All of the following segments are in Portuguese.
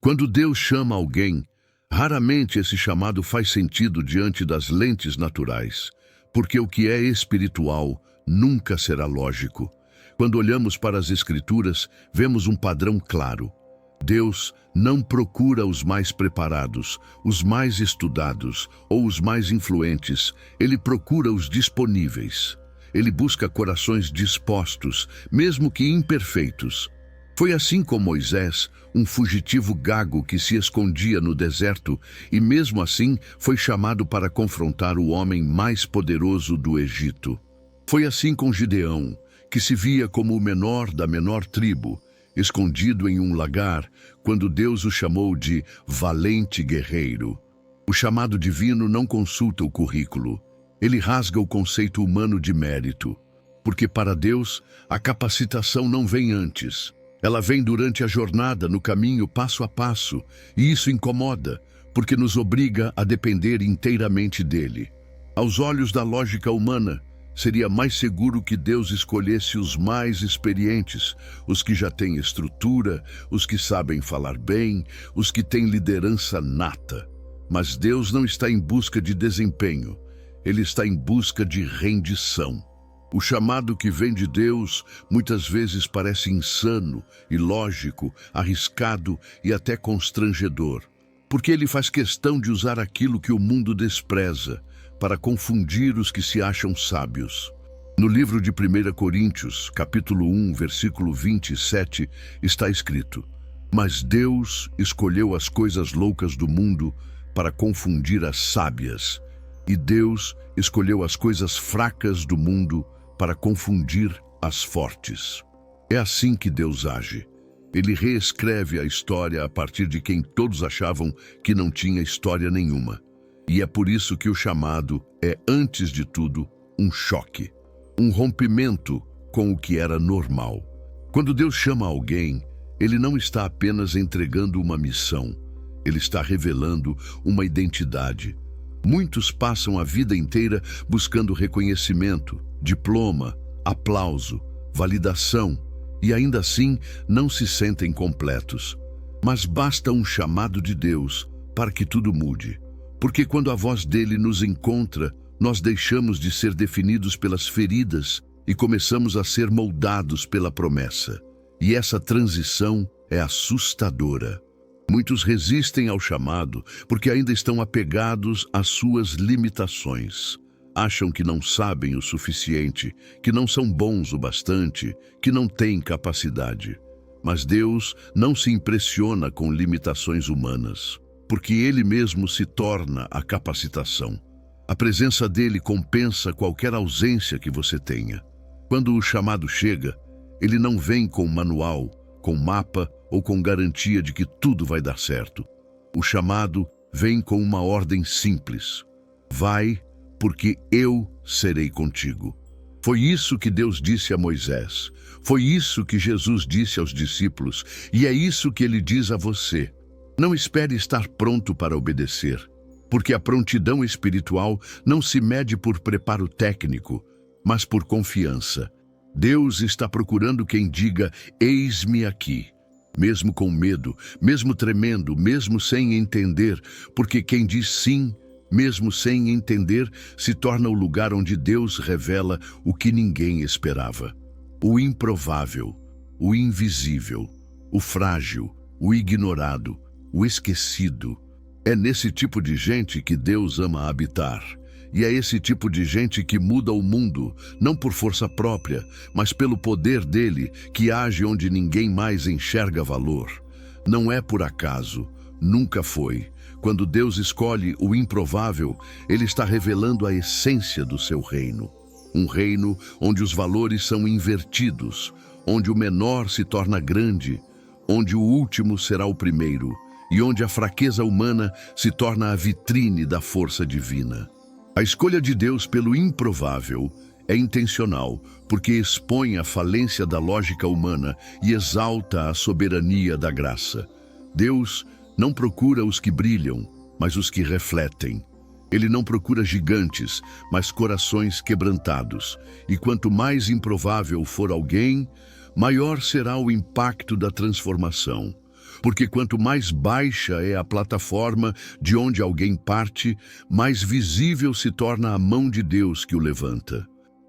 Quando Deus chama alguém, raramente esse chamado faz sentido diante das lentes naturais, porque o que é espiritual nunca será lógico. Quando olhamos para as Escrituras, vemos um padrão claro. Deus não procura os mais preparados, os mais estudados ou os mais influentes. Ele procura os disponíveis. Ele busca corações dispostos, mesmo que imperfeitos. Foi assim com Moisés, um fugitivo gago que se escondia no deserto e mesmo assim foi chamado para confrontar o homem mais poderoso do Egito. Foi assim com Gideão, que se via como o menor da menor tribo, escondido em um lagar, quando Deus o chamou de valente guerreiro. O chamado divino não consulta o currículo. Ele rasga o conceito humano de mérito, porque para Deus a capacitação não vem antes. Ela vem durante a jornada, no caminho, passo a passo, e isso incomoda, porque nos obriga a depender inteiramente dele. Aos olhos da lógica humana, seria mais seguro que Deus escolhesse os mais experientes, os que já têm estrutura, os que sabem falar bem, os que têm liderança nata. Mas Deus não está em busca de desempenho, Ele está em busca de rendição. O chamado que vem de Deus muitas vezes parece insano, ilógico, arriscado e até constrangedor, porque Ele faz questão de usar aquilo que o mundo despreza para confundir os que se acham sábios. No livro de 1 Coríntios, capítulo 1, versículo 27, está escrito: Mas Deus escolheu as coisas loucas do mundo para confundir as sábias, e Deus escolheu as coisas fracas do mundo para confundir as fortes. É assim que Deus age. Ele reescreve a história a partir de quem todos achavam que não tinha história nenhuma. E é por isso que o chamado é, antes de tudo, um choque, um rompimento com o que era normal. Quando Deus chama alguém, Ele não está apenas entregando uma missão, Ele está revelando uma identidade. Muitos passam a vida inteira buscando reconhecimento, diploma, aplauso, validação, e ainda assim não se sentem completos. Mas basta um chamado de Deus para que tudo mude. Porque quando a voz dele nos encontra, nós deixamos de ser definidos pelas feridas e começamos a ser moldados pela promessa. E essa transição é assustadora. Muitos resistem ao chamado porque ainda estão apegados às suas limitações. Acham que não sabem o suficiente, que não são bons o bastante, que não têm capacidade. Mas Deus não se impressiona com limitações humanas, porque Ele mesmo se torna a capacitação. A presença dele compensa qualquer ausência que você tenha. Quando o chamado chega, ele não vem com manual, com mapa ou com garantia de que tudo vai dar certo. O chamado vem com uma ordem simples: vai, porque eu serei contigo. Foi isso que Deus disse a Moisés. Foi isso que Jesus disse aos discípulos. E é isso que Ele diz a você. Não espere estar pronto para obedecer, porque a prontidão espiritual não se mede por preparo técnico, mas por confiança. Deus está procurando quem diga: eis-me aqui. Mesmo com medo, mesmo tremendo, mesmo sem entender, porque quem diz sim, mesmo sem entender, se torna o lugar onde Deus revela o que ninguém esperava. O improvável, o invisível, o frágil, o ignorado, o esquecido. É nesse tipo de gente que Deus ama habitar. E é esse tipo de gente que muda o mundo, não por força própria, mas pelo poder dele, que age onde ninguém mais enxerga valor. Não é por acaso, nunca foi. Quando Deus escolhe o improvável, Ele está revelando a essência do seu reino. Um reino onde os valores são invertidos, onde o menor se torna grande, onde o último será o primeiro, e onde a fraqueza humana se torna a vitrine da força divina. A escolha de Deus pelo improvável é intencional, porque expõe a falência da lógica humana e exalta a soberania da graça. Deus não procura os que brilham, mas os que refletem. Ele não procura gigantes, mas corações quebrantados. E quanto mais improvável for alguém, maior será o impacto da transformação. Porque quanto mais baixa é a plataforma de onde alguém parte, mais visível se torna a mão de Deus que o levanta.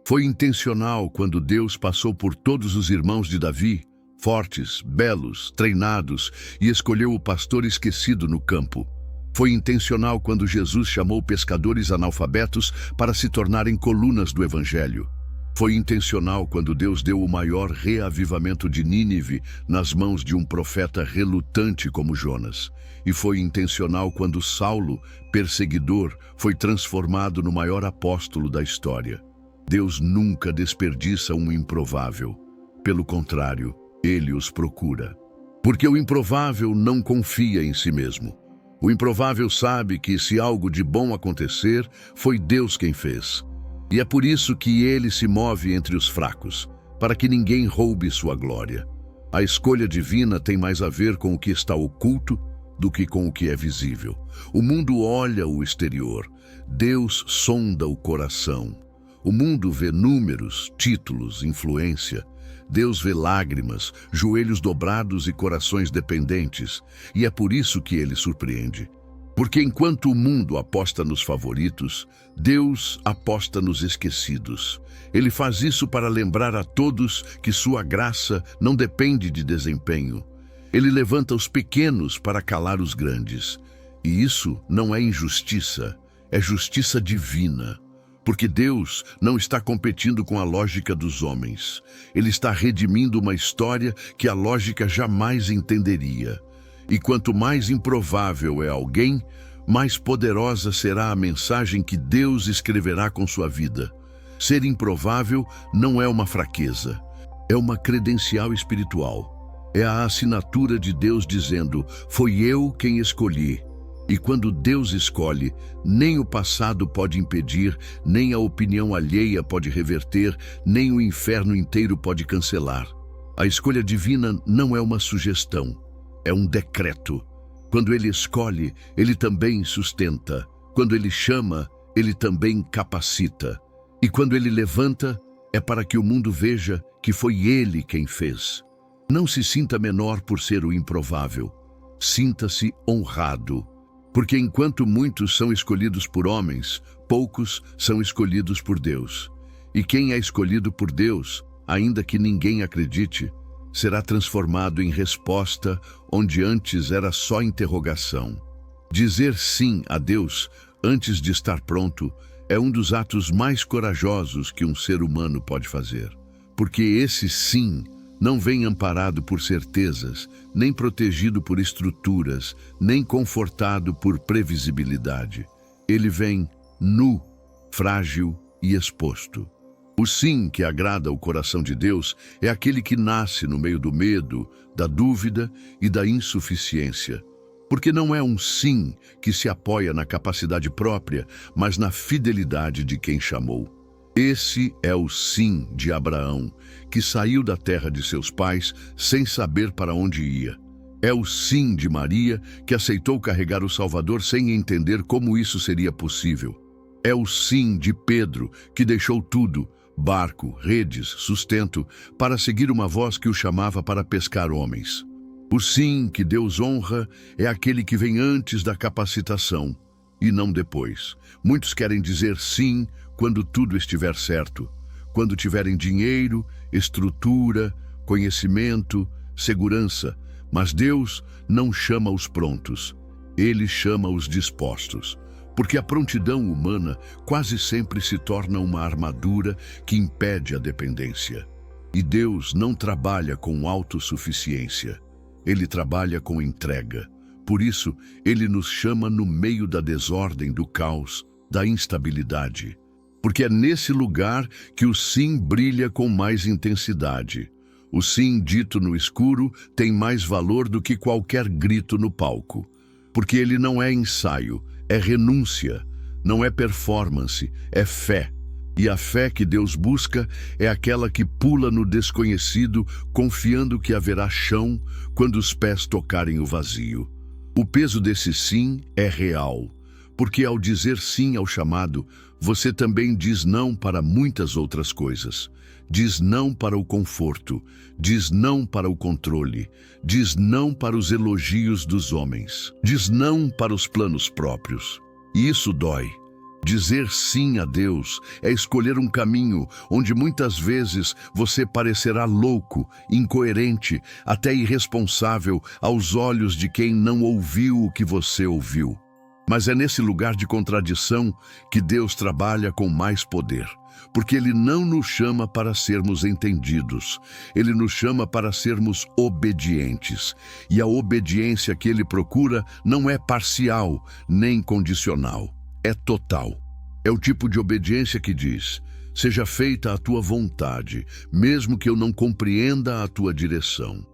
Foi intencional quando Deus passou por todos os irmãos de Davi, fortes, belos, treinados, e escolheu o pastor esquecido no campo. Foi intencional quando Jesus chamou pescadores analfabetos para se tornarem colunas do Evangelho. Foi intencional quando Deus deu o maior reavivamento de Nínive nas mãos de um profeta relutante como Jonas. E foi intencional quando Saulo, perseguidor, foi transformado no maior apóstolo da história. Deus nunca desperdiça um improvável. Pelo contrário, Ele os procura. Porque o improvável não confia em si mesmo. O improvável sabe que, se algo de bom acontecer, foi Deus quem fez. E é por isso que ele se move entre os fracos, para que ninguém roube sua glória. A escolha divina tem mais a ver com o que está oculto do que com o que é visível. O mundo olha o exterior, Deus sonda o coração. O mundo vê números, títulos, influência. Deus vê lágrimas, joelhos dobrados e corações dependentes, e é por isso que ele surpreende. Porque enquanto o mundo aposta nos favoritos, Deus aposta nos esquecidos. Ele faz isso para lembrar a todos que sua graça não depende de desempenho. Ele levanta os pequenos para calar os grandes. E isso não é injustiça, é justiça divina. Porque Deus não está competindo com a lógica dos homens. Ele está redimindo uma história que a lógica jamais entenderia. E quanto mais improvável é alguém, mais poderosa será a mensagem que Deus escreverá com sua vida. Ser improvável não é uma fraqueza, é uma credencial espiritual. É a assinatura de Deus dizendo: foi eu quem escolhi. E quando Deus escolhe, nem o passado pode impedir, nem a opinião alheia pode reverter, nem o inferno inteiro pode cancelar. A escolha divina não é uma sugestão, é um decreto. Quando ele escolhe, ele também sustenta. Quando ele chama, ele também capacita. E quando ele levanta, é para que o mundo veja que foi ele quem fez. Não se sinta menor por ser o improvável. Sinta-se honrado. Porque enquanto muitos são escolhidos por homens, poucos são escolhidos por Deus. E quem é escolhido por Deus, ainda que ninguém acredite, será transformado em resposta onde antes era só interrogação. Dizer sim a Deus antes de estar pronto é um dos atos mais corajosos que um ser humano pode fazer. Porque esse sim não vem amparado por certezas, nem protegido por estruturas, nem confortado por previsibilidade. Ele vem nu, frágil e exposto. O sim que agrada ao coração de Deus é aquele que nasce no meio do medo, da dúvida e da insuficiência. Porque não é um sim que se apoia na capacidade própria, mas na fidelidade de quem chamou. Esse é o sim de Abraão, que saiu da terra de seus pais sem saber para onde ia. É o sim de Maria, que aceitou carregar o Salvador sem entender como isso seria possível. É o sim de Pedro, que deixou tudo, barco, redes, sustento, para seguir uma voz que o chamava para pescar homens. O sim que Deus honra é aquele que vem antes da capacitação, e não depois. Muitos querem dizer sim quando tudo estiver certo, quando tiverem dinheiro, estrutura, conhecimento, segurança, mas Deus não chama os prontos, Ele chama os dispostos, porque a prontidão humana quase sempre se torna uma armadura que impede a dependência. E Deus não trabalha com autossuficiência, Ele trabalha com entrega. Por isso, Ele nos chama no meio da desordem, do caos, da instabilidade. Porque é nesse lugar que o sim brilha com mais intensidade. O sim dito no escuro tem mais valor do que qualquer grito no palco. Porque ele não é ensaio, é renúncia, não é performance, é fé. E a fé que Deus busca é aquela que pula no desconhecido, confiando que haverá chão quando os pés tocarem o vazio. O peso desse sim é real. Porque ao dizer sim ao chamado, você também diz não para muitas outras coisas. Diz não para o conforto, diz não para o controle, diz não para os elogios dos homens, diz não para os planos próprios. E isso dói. Dizer sim a Deus é escolher um caminho onde muitas vezes você parecerá louco, incoerente, até irresponsável aos olhos de quem não ouviu o que você ouviu. Mas é nesse lugar de contradição que Deus trabalha com mais poder, porque Ele não nos chama para sermos entendidos, Ele nos chama para sermos obedientes. E a obediência que Ele procura não é parcial nem condicional, é total. É o tipo de obediência que diz: seja feita a tua vontade, mesmo que eu não compreenda a tua direção.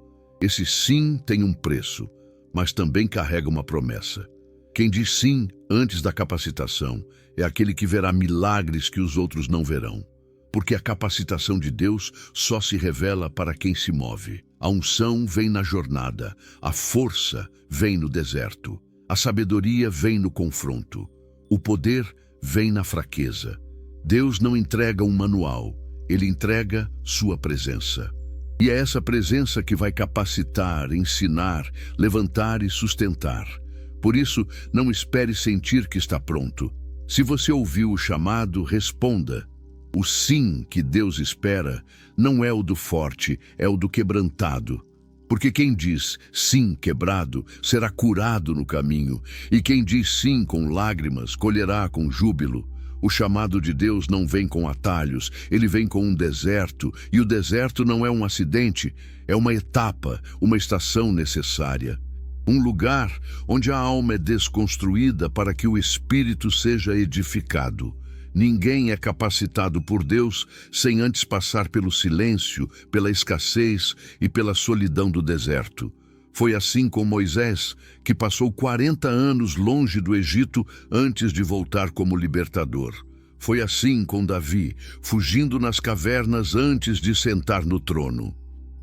Esse sim tem um preço, mas também carrega uma promessa. Quem diz sim antes da capacitação é aquele que verá milagres que os outros não verão. Porque a capacitação de Deus só se revela para quem se move. A unção vem na jornada, a força vem no deserto, a sabedoria vem no confronto, o poder vem na fraqueza. Deus não entrega um manual, Ele entrega sua presença. E é essa presença que vai capacitar, ensinar, levantar e sustentar. Por isso, não espere sentir que está pronto. Se você ouviu o chamado, responda. O sim que Deus espera não é o do forte, é o do quebrantado. Porque quem diz sim quebrado será curado no caminho, e quem diz sim com lágrimas colherá com júbilo. O chamado de Deus não vem com atalhos, ele vem com um deserto, e o deserto não é um acidente, é uma etapa, uma estação necessária. Um lugar onde a alma é desconstruída para que o espírito seja edificado. Ninguém é capacitado por Deus sem antes passar pelo silêncio, pela escassez e pela solidão do deserto. Foi assim com Moisés, que passou 40 anos longe do Egito antes de voltar como libertador. Foi assim com Davi, fugindo nas cavernas antes de sentar no trono.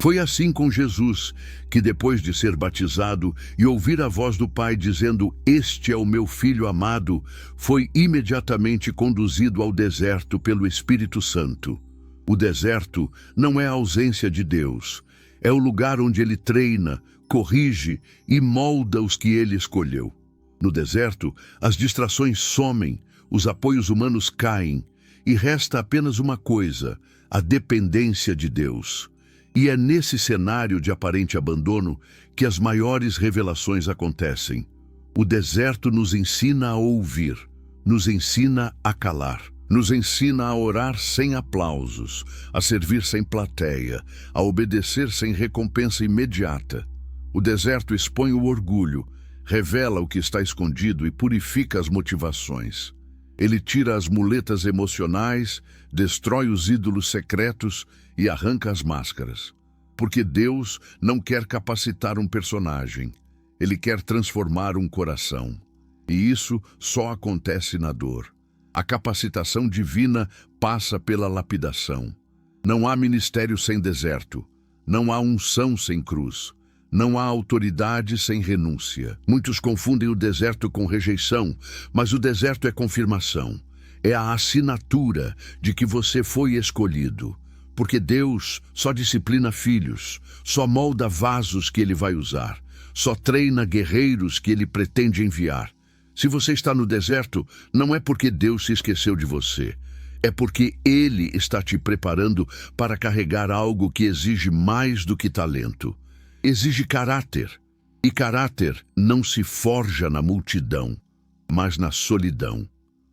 Foi assim com Jesus, que depois de ser batizado e ouvir a voz do Pai dizendo: "Este é o meu Filho amado", foi imediatamente conduzido ao deserto pelo Espírito Santo. O deserto não é a ausência de Deus, é o lugar onde Ele treina, corrige e molda os que Ele escolheu. No deserto, as distrações somem, os apoios humanos caem, e resta apenas uma coisa: a dependência de Deus. E é nesse cenário de aparente abandono que as maiores revelações acontecem. O deserto nos ensina a ouvir, nos ensina a calar, nos ensina a orar sem aplausos, a servir sem plateia, a obedecer sem recompensa imediata. O deserto expõe o orgulho, revela o que está escondido e purifica as motivações. Ele tira as muletas emocionais, destrói os ídolos secretos e arranca as máscaras. Porque Deus não quer capacitar um personagem, Ele quer transformar um coração. E isso só acontece na dor. A capacitação divina passa pela lapidação. Não há ministério sem deserto, não há unção sem cruz. Não há autoridade sem renúncia. Muitos confundem o deserto com rejeição, mas o deserto é confirmação. É a assinatura de que você foi escolhido. Porque Deus só disciplina filhos, só molda vasos que Ele vai usar, só treina guerreiros que Ele pretende enviar. Se você está no deserto, não é porque Deus se esqueceu de você. É porque Ele está te preparando para carregar algo que exige mais do que talento. Exige caráter, e caráter não se forja na multidão, mas na solidão.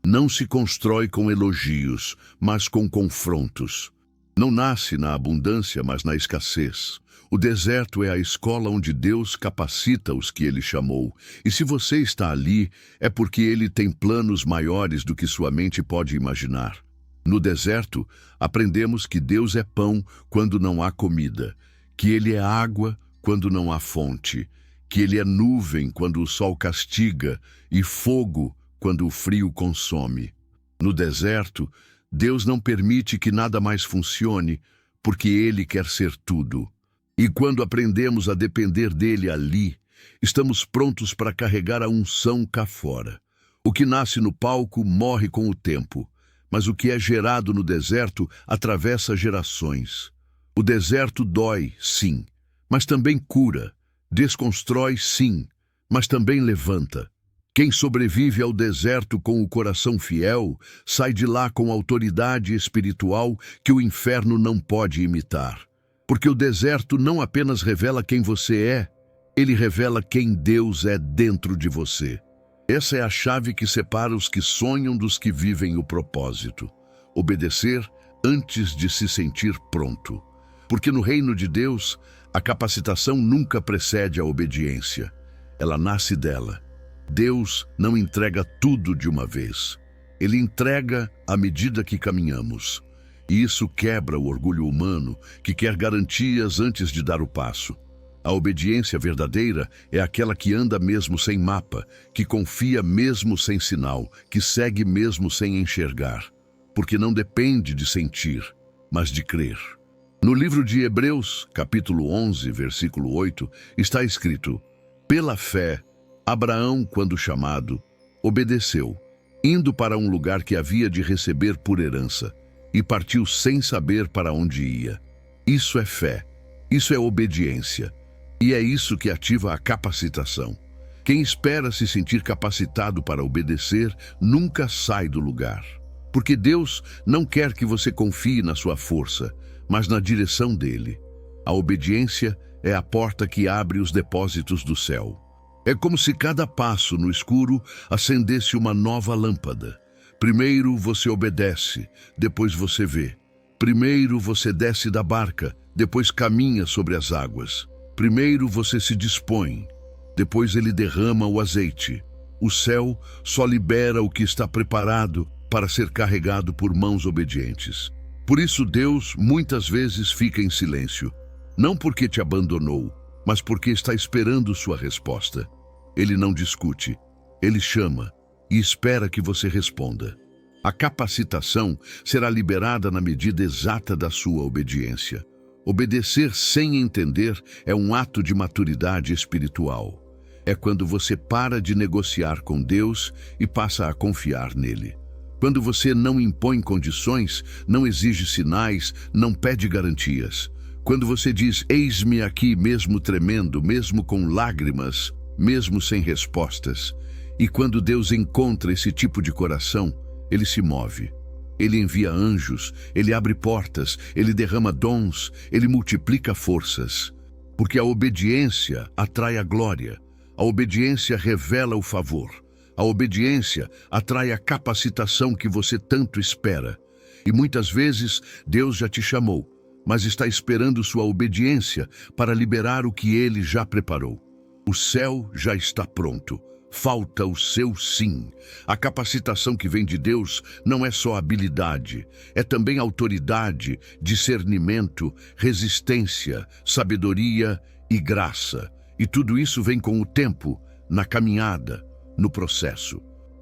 Não se constrói com elogios, mas com confrontos. Não nasce na abundância, mas na escassez. O deserto é a escola onde Deus capacita os que Ele chamou. E se você está ali, é porque Ele tem planos maiores do que sua mente pode imaginar. No deserto, aprendemos que Deus é pão quando não há comida, que Ele é água quando não há fonte, que Ele é nuvem quando o sol castiga e fogo quando o frio consome. No deserto, Deus não permite que nada mais funcione, porque Ele quer ser tudo. E quando aprendemos a depender dEle ali, estamos prontos para carregar a unção cá fora. O que nasce no palco morre com o tempo, mas o que é gerado no deserto atravessa gerações. O deserto dói, sim, mas também cura. Desconstrói, sim, mas também levanta. Quem sobrevive ao deserto com o coração fiel, sai de lá com autoridade espiritual que o inferno não pode imitar. Porque o deserto não apenas revela quem você é, ele revela quem Deus é dentro de você. Essa é a chave que separa os que sonham dos que vivem o propósito. Obedecer antes de se sentir pronto. Porque no reino de Deus, a capacitação nunca precede a obediência. Ela nasce dela. Deus não entrega tudo de uma vez. Ele entrega à medida que caminhamos. E isso quebra o orgulho humano, que quer garantias antes de dar o passo. A obediência verdadeira é aquela que anda mesmo sem mapa, que confia mesmo sem sinal, que segue mesmo sem enxergar. Porque não depende de sentir, mas de crer. No livro de Hebreus, capítulo 11, versículo 8, está escrito: pela fé, Abraão, quando chamado, obedeceu, indo para um lugar que havia de receber por herança, e partiu sem saber para onde ia. Isso é fé, isso é obediência, e é isso que ativa a capacitação. Quem espera se sentir capacitado para obedecer, nunca sai do lugar. Porque Deus não quer que você confie na sua força, mas na direção dele. A obediência é a porta que abre os depósitos do céu. É como se cada passo no escuro acendesse uma nova lâmpada. Primeiro você obedece, depois você vê. Primeiro você desce da barca, depois caminha sobre as águas. Primeiro você se dispõe, depois ele derrama o azeite. O céu só libera o que está preparado para ser carregado por mãos obedientes. Por isso Deus muitas vezes fica em silêncio, não porque te abandonou, mas porque está esperando sua resposta. Ele não discute, ele chama e espera que você responda. A capacitação será liberada na medida exata da sua obediência. Obedecer sem entender é um ato de maturidade espiritual. É quando você para de negociar com Deus e passa a confiar nele. Quando você não impõe condições, não exige sinais, não pede garantias. Quando você diz, eis-me aqui mesmo tremendo, mesmo com lágrimas, mesmo sem respostas. E quando Deus encontra esse tipo de coração, ele se move. Ele envia anjos, ele abre portas, ele derrama dons, ele multiplica forças. Porque a obediência atrai a glória. A obediência revela o favor. A obediência atrai a capacitação que você tanto espera. E muitas vezes Deus já te chamou, mas está esperando sua obediência para liberar o que ele já preparou. O céu já está pronto. Falta o seu sim. A capacitação que vem de Deus não é só habilidade, é também autoridade, discernimento, resistência, sabedoria e graça. E tudo isso vem com o tempo, na caminhada, no processo.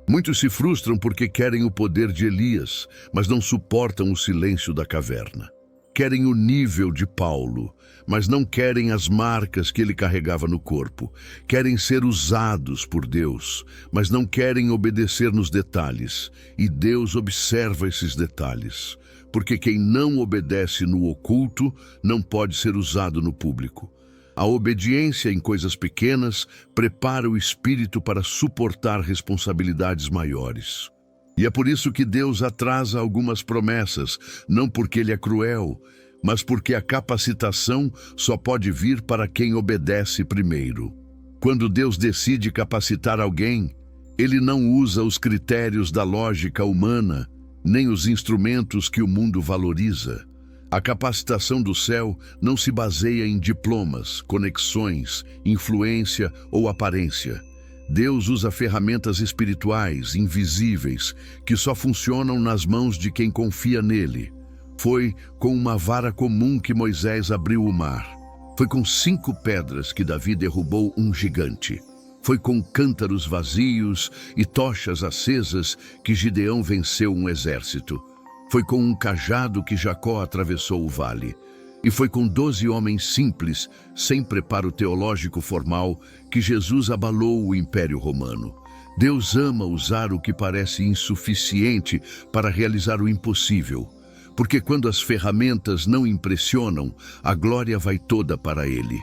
Muitos se frustram porque querem o poder de Elias, mas não suportam o silêncio da caverna. Querem o nível de Paulo, mas não querem as marcas que ele carregava no corpo. Querem ser usados por Deus, mas não querem obedecer nos detalhes. E Deus observa esses detalhes, porque quem não obedece no oculto não pode ser usado no público. A obediência em coisas pequenas prepara o espírito para suportar responsabilidades maiores. E é por isso que Deus atrasa algumas promessas, não porque ele é cruel, mas porque a capacitação só pode vir para quem obedece primeiro. Quando Deus decide capacitar alguém, ele não usa os critérios da lógica humana, nem os instrumentos que o mundo valoriza. A capacitação do céu não se baseia em diplomas, conexões, influência ou aparência. Deus usa ferramentas espirituais, invisíveis, que só funcionam nas mãos de quem confia nele. Foi com uma vara comum que Moisés abriu o mar. Foi com 5 pedras que Davi derrubou um gigante. Foi com cântaros vazios e tochas acesas que Gideão venceu um exército. Foi com um cajado que Jacó atravessou o vale. E foi com 12 homens simples, sem preparo teológico formal, que Jesus abalou o Império Romano. Deus ama usar o que parece insuficiente para realizar o impossível, porque quando as ferramentas não impressionam, a glória vai toda para Ele.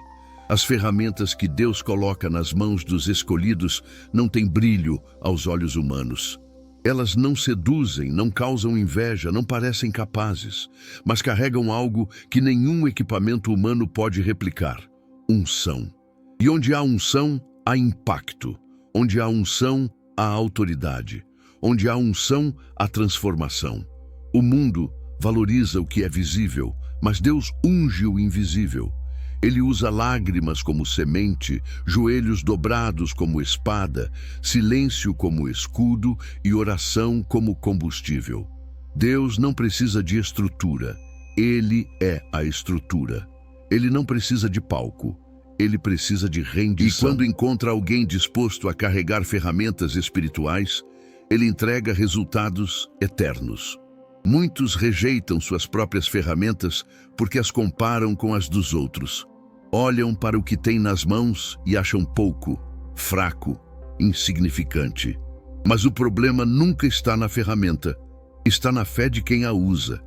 As ferramentas que Deus coloca nas mãos dos escolhidos não têm brilho aos olhos humanos. Elas não seduzem, não causam inveja, não parecem capazes, mas carregam algo que nenhum equipamento humano pode replicar: unção. E onde há unção, há impacto. Onde há unção, há autoridade. Onde há unção, há transformação. O mundo valoriza o que é visível, mas Deus unge o invisível. Ele usa lágrimas como semente, joelhos dobrados como espada, silêncio como escudo e oração como combustível. Deus não precisa de estrutura, Ele é a estrutura. Ele não precisa de palco, Ele precisa de rendição. E quando encontra alguém disposto a carregar ferramentas espirituais, Ele entrega resultados eternos. Muitos rejeitam suas próprias ferramentas porque as comparam com as dos outros. Olham para o que têm nas mãos e acham pouco, fraco, insignificante. Mas o problema nunca está na ferramenta, está na fé de quem a usa.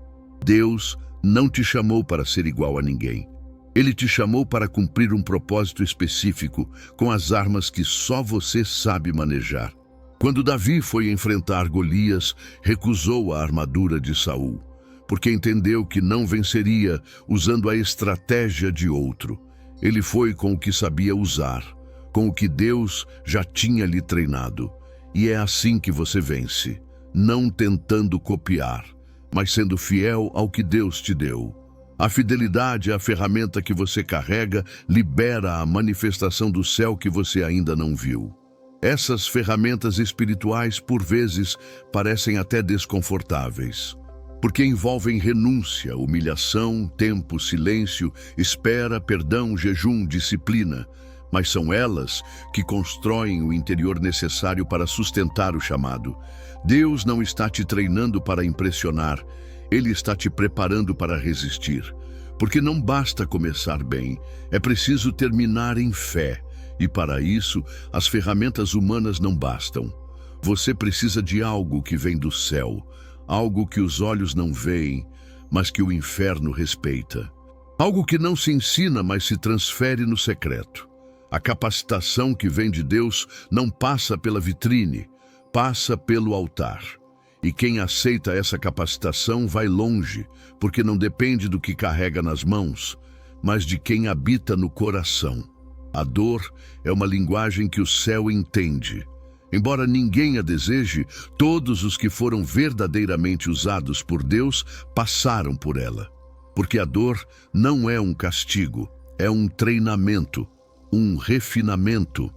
Deus não te chamou para ser igual a ninguém. Ele te chamou para cumprir um propósito específico com as armas que só você sabe manejar. Quando Davi foi enfrentar Golias, recusou a armadura de Saul, porque entendeu que não venceria usando a estratégia de outro. Ele foi com o que sabia usar, com o que Deus já tinha lhe treinado. E é assim que você vence, não tentando copiar, mas sendo fiel ao que Deus te deu. A fidelidade é a ferramenta que você carrega, libera a manifestação do céu que você ainda não viu. Essas ferramentas espirituais, por vezes, parecem até desconfortáveis, porque envolvem renúncia, humilhação, tempo, silêncio, espera, perdão, jejum, disciplina. Mas são elas que constroem o interior necessário para sustentar o chamado. Deus não está te treinando para impressionar, Ele está te preparando para resistir. Porque não basta começar bem, é preciso terminar em fé. E para isso, as ferramentas humanas não bastam. Você precisa de algo que vem do céu, algo que os olhos não veem, mas que o inferno respeita. Algo que não se ensina, mas se transfere no secreto. A capacitação que vem de Deus não passa pela vitrine, passa pelo altar. E quem aceita essa capacitação vai longe, porque não depende do que carrega nas mãos, mas de quem habita no coração. A dor é uma linguagem que o céu entende. Embora ninguém a deseje, todos os que foram verdadeiramente usados por Deus passaram por ela. Porque a dor não é um castigo, é um treinamento, um refinamento.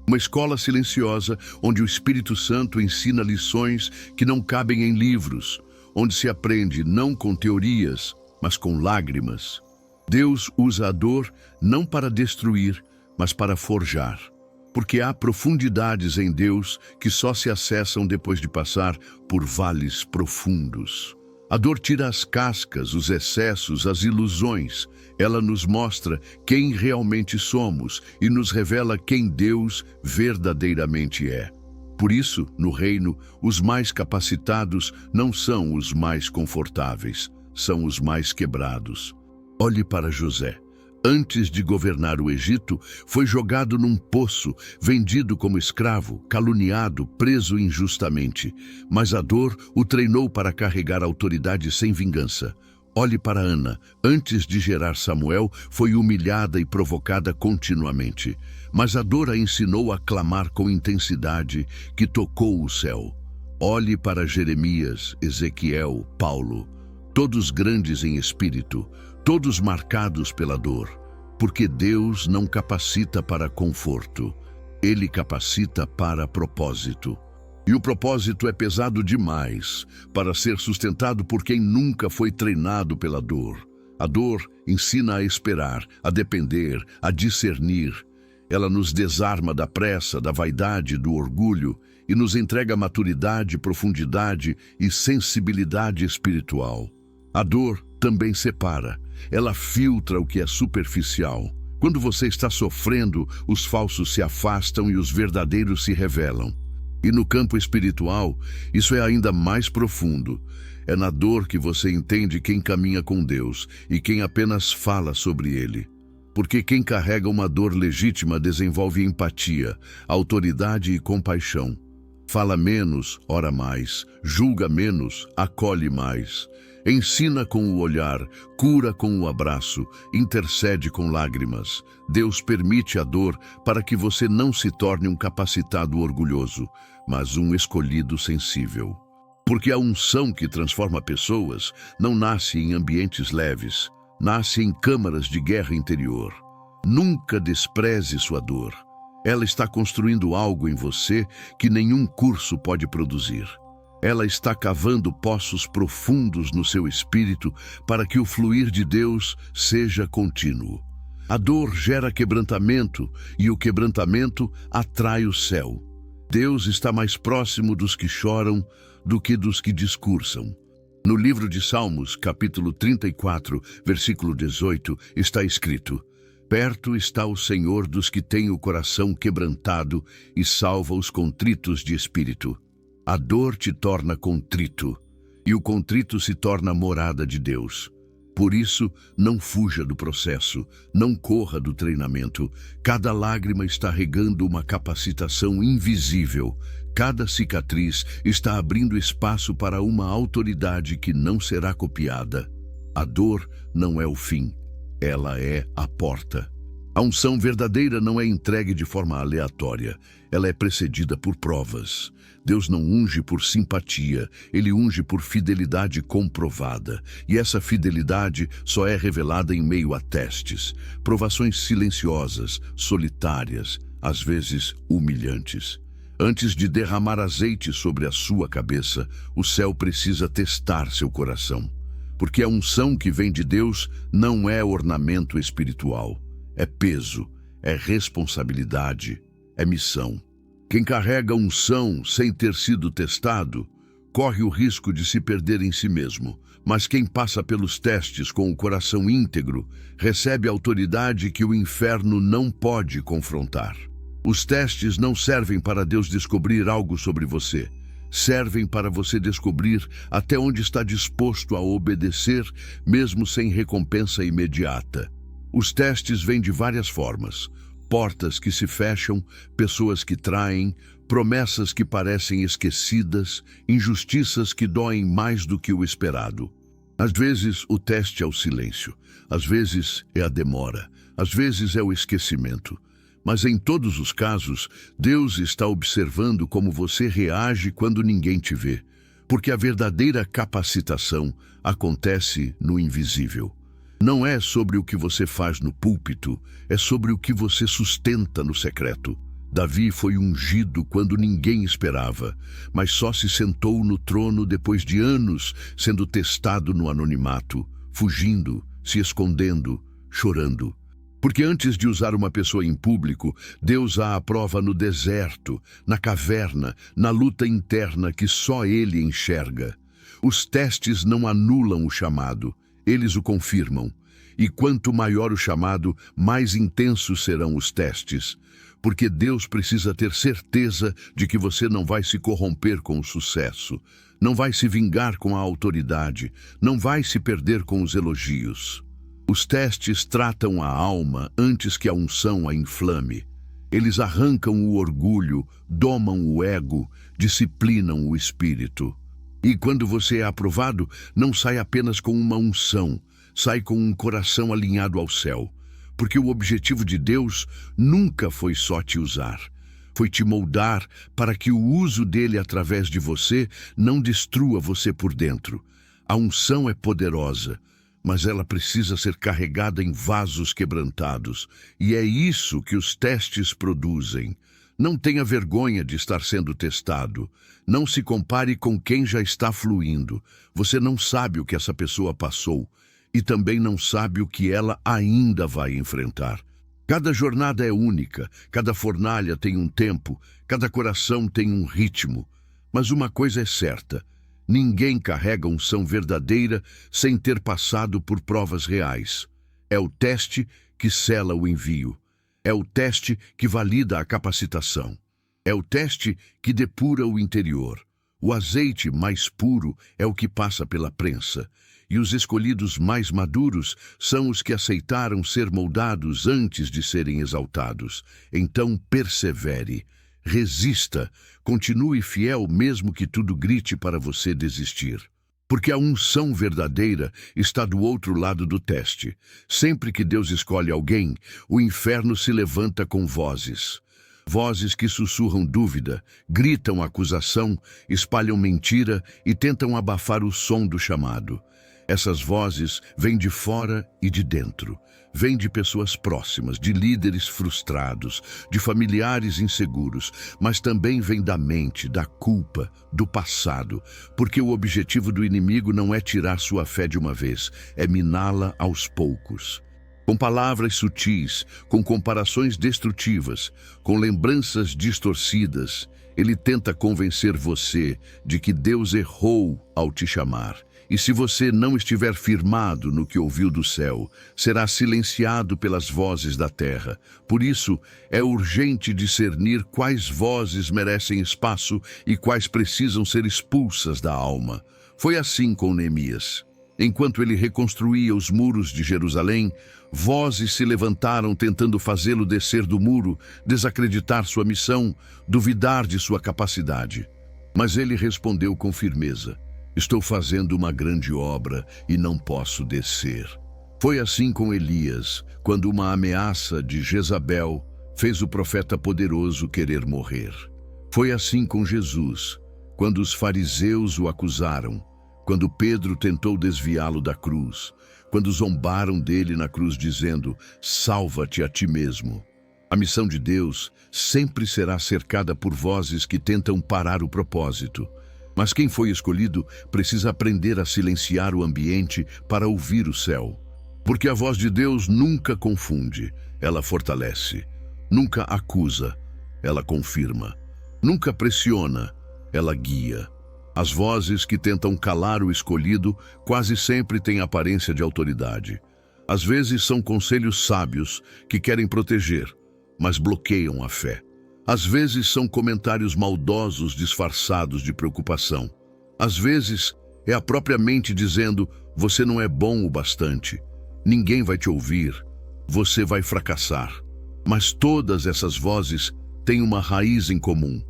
Uma escola silenciosa onde o Espírito Santo ensina lições que não cabem em livros, onde se aprende não com teorias, mas com lágrimas. Deus usa a dor não para destruir, mas para forjar. Porque há profundidades em Deus que só se acessam depois de passar por vales profundos. A dor tira as cascas, os excessos, as ilusões. Ela nos mostra quem realmente somos e nos revela quem Deus verdadeiramente é. Por isso, no reino, os mais capacitados não são os mais confortáveis, são os mais quebrados. Olhe para José. Antes de governar o Egito, foi jogado num poço, vendido como escravo, caluniado, preso injustamente. Mas a dor o treinou para carregar autoridade sem vingança. Olhe para Ana. Antes de gerar Samuel, foi humilhada e provocada continuamente. Mas a dor a ensinou a clamar com intensidade que tocou o céu. Olhe para Jeremias, Ezequiel, Paulo. Todos grandes em espírito, todos marcados pela dor, porque Deus não capacita para conforto, Ele capacita para propósito. E o propósito é pesado demais para ser sustentado por quem nunca foi treinado pela dor. A dor ensina a esperar, a depender, a discernir. Ela nos desarma da pressa, da vaidade, do orgulho e nos entrega maturidade, profundidade e sensibilidade espiritual. A dor também separa. Ela filtra o que é superficial. Quando você está sofrendo, os falsos se afastam e os verdadeiros se revelam. E no campo espiritual, isso é ainda mais profundo. É na dor que você entende quem caminha com Deus e quem apenas fala sobre Ele. Porque quem carrega uma dor legítima desenvolve empatia, autoridade e compaixão. Fala menos, ora mais, julga menos, acolhe mais. Ensina com o olhar, cura com o abraço, intercede com lágrimas. Deus permite a dor para que você não se torne um capacitado orgulhoso, mas um escolhido sensível. Porque a unção que transforma pessoas não nasce em ambientes leves, nasce em câmaras de guerra interior. Nunca despreze sua dor. Ela está construindo algo em você que nenhum curso pode produzir. Ela está cavando poços profundos no seu espírito para que o fluir de Deus seja contínuo. A dor gera quebrantamento e o quebrantamento atrai o céu. Deus está mais próximo dos que choram do que dos que discursam. No livro de Salmos, capítulo 34, versículo 18, está escrito: perto está o Senhor dos que têm o coração quebrantado e salva os contritos de espírito. A dor te torna contrito, e o contrito se torna morada de Deus. Por isso, não fuja do processo, não corra do treinamento. Cada lágrima está regando uma capacitação invisível. Cada cicatriz está abrindo espaço para uma autoridade que não será copiada. A dor não é o fim, ela é a porta. A unção verdadeira não é entregue de forma aleatória, ela é precedida por provas. Deus não unge por simpatia, Ele unge por fidelidade comprovada. E essa fidelidade só é revelada em meio a testes, provações silenciosas, solitárias, às vezes humilhantes. Antes de derramar azeite sobre a sua cabeça, o céu precisa testar seu coração. Porque a unção que vem de Deus não é ornamento espiritual, é peso, é responsabilidade, é missão. Quem carrega unção sem ter sido testado, corre o risco de se perder em si mesmo. Mas quem passa pelos testes com o coração íntegro, recebe autoridade que o inferno não pode confrontar. Os testes não servem para Deus descobrir algo sobre você. Servem para você descobrir até onde está disposto a obedecer, mesmo sem recompensa imediata. Os testes vêm de várias formas. Portas que se fecham, pessoas que traem, promessas que parecem esquecidas, injustiças que doem mais do que o esperado. Às vezes o teste é o silêncio, às vezes é a demora, às vezes é o esquecimento. Mas em todos os casos, Deus está observando como você reage quando ninguém te vê, porque a verdadeira capacitação acontece no invisível. Não é sobre o que você faz no púlpito, é sobre o que você sustenta no secreto. Davi foi ungido quando ninguém esperava, mas só se sentou no trono depois de anos sendo testado no anonimato, fugindo, se escondendo, chorando. Porque antes de usar uma pessoa em público, Deus a aprova no deserto, na caverna, na luta interna que só Ele enxerga. Os testes não anulam o chamado, eles o confirmam. E quanto maior o chamado, mais intensos serão os testes. Porque Deus precisa ter certeza de que você não vai se corromper com o sucesso, não vai se vingar com a autoridade, não vai se perder com os elogios. Os testes tratam a alma antes que a unção a inflame. Eles arrancam o orgulho, domam o ego, disciplinam o espírito. E quando você é aprovado, não sai apenas com uma unção, sai com um coração alinhado ao céu. Porque o objetivo de Deus nunca foi só te usar. Foi te moldar para que o uso dele através de você não destrua você por dentro. A unção é poderosa, mas ela precisa ser carregada em vasos quebrantados. E é isso que os testes produzem. Não tenha vergonha de estar sendo testado. Não se compare com quem já está fluindo. Você não sabe o que essa pessoa passou e também não sabe o que ela ainda vai enfrentar. Cada jornada é única, cada fornalha tem um tempo, cada coração tem um ritmo. Mas uma coisa é certa: ninguém carrega unção verdadeira sem ter passado por provas reais. É o teste que sela o envio. É o teste que valida a capacitação. É o teste que depura o interior. O azeite mais puro é o que passa pela prensa. E os escolhidos mais maduros são os que aceitaram ser moldados antes de serem exaltados. Então persevere, resista, continue fiel mesmo que tudo grite para você desistir. Porque a unção verdadeira está do outro lado do teste. Sempre que Deus escolhe alguém, o inferno se levanta com vozes. Vozes que sussurram dúvida, gritam acusação, espalham mentira e tentam abafar o som do chamado. Essas vozes vêm de fora e de dentro. Vêm de pessoas próximas, de líderes frustrados, de familiares inseguros, mas também vêm da mente, da culpa, do passado, porque o objetivo do inimigo não é tirar sua fé de uma vez, é miná-la aos poucos. Com palavras sutis, com comparações destrutivas, com lembranças distorcidas, ele tenta convencer você de que Deus errou ao te chamar. E se você não estiver firmado no que ouviu do céu, será silenciado pelas vozes da terra. Por isso, é urgente discernir quais vozes merecem espaço e quais precisam ser expulsas da alma. Foi assim com Neemias. Enquanto ele reconstruía os muros de Jerusalém, vozes se levantaram tentando fazê-lo descer do muro, desacreditar sua missão, duvidar de sua capacidade. Mas ele respondeu com firmeza: estou fazendo uma grande obra e não posso descer. Foi assim com Elias, quando uma ameaça de Jezabel fez o profeta poderoso querer morrer. Foi assim com Jesus, quando os fariseus o acusaram, quando Pedro tentou desviá-lo da cruz, quando zombaram dele na cruz dizendo: salva-te a ti mesmo. A missão de Deus sempre será cercada por vozes que tentam parar o propósito. Mas quem foi escolhido precisa aprender a silenciar o ambiente para ouvir o céu. Porque a voz de Deus nunca confunde, ela fortalece. Nunca acusa, ela confirma. Nunca pressiona, ela guia. As vozes que tentam calar o escolhido quase sempre têm aparência de autoridade. Às vezes são conselhos sábios que querem proteger, mas bloqueiam a fé. Às vezes são comentários maldosos disfarçados de preocupação. Às vezes é a própria mente dizendo: você não é bom o bastante, ninguém vai te ouvir, você vai fracassar. Mas todas essas vozes têm uma raiz em comum: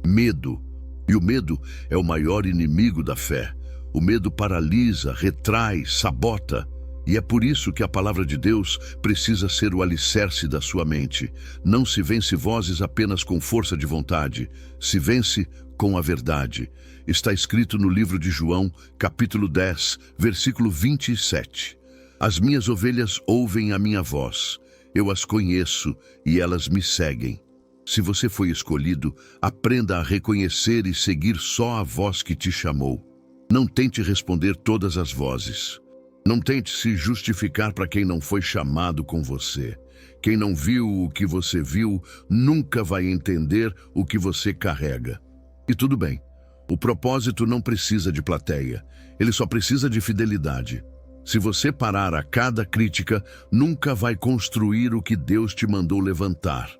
medo. E o medo é o maior inimigo da fé. O medo paralisa, retrai, sabota. E é por isso que a palavra de Deus precisa ser o alicerce da sua mente. Não se vence vozes apenas com força de vontade, se vence com a verdade. Está escrito no livro de João, capítulo 10, versículo 27. As minhas ovelhas ouvem a minha voz, eu as conheço e elas me seguem. Se você foi escolhido, aprenda a reconhecer e seguir só a voz que te chamou. Não tente responder todas as vozes. Não tente se justificar para quem não foi chamado com você. Quem não viu o que você viu nunca vai entender o que você carrega. E tudo bem, o propósito não precisa de plateia, ele só precisa de fidelidade. Se você parar a cada crítica, nunca vai construir o que Deus te mandou levantar.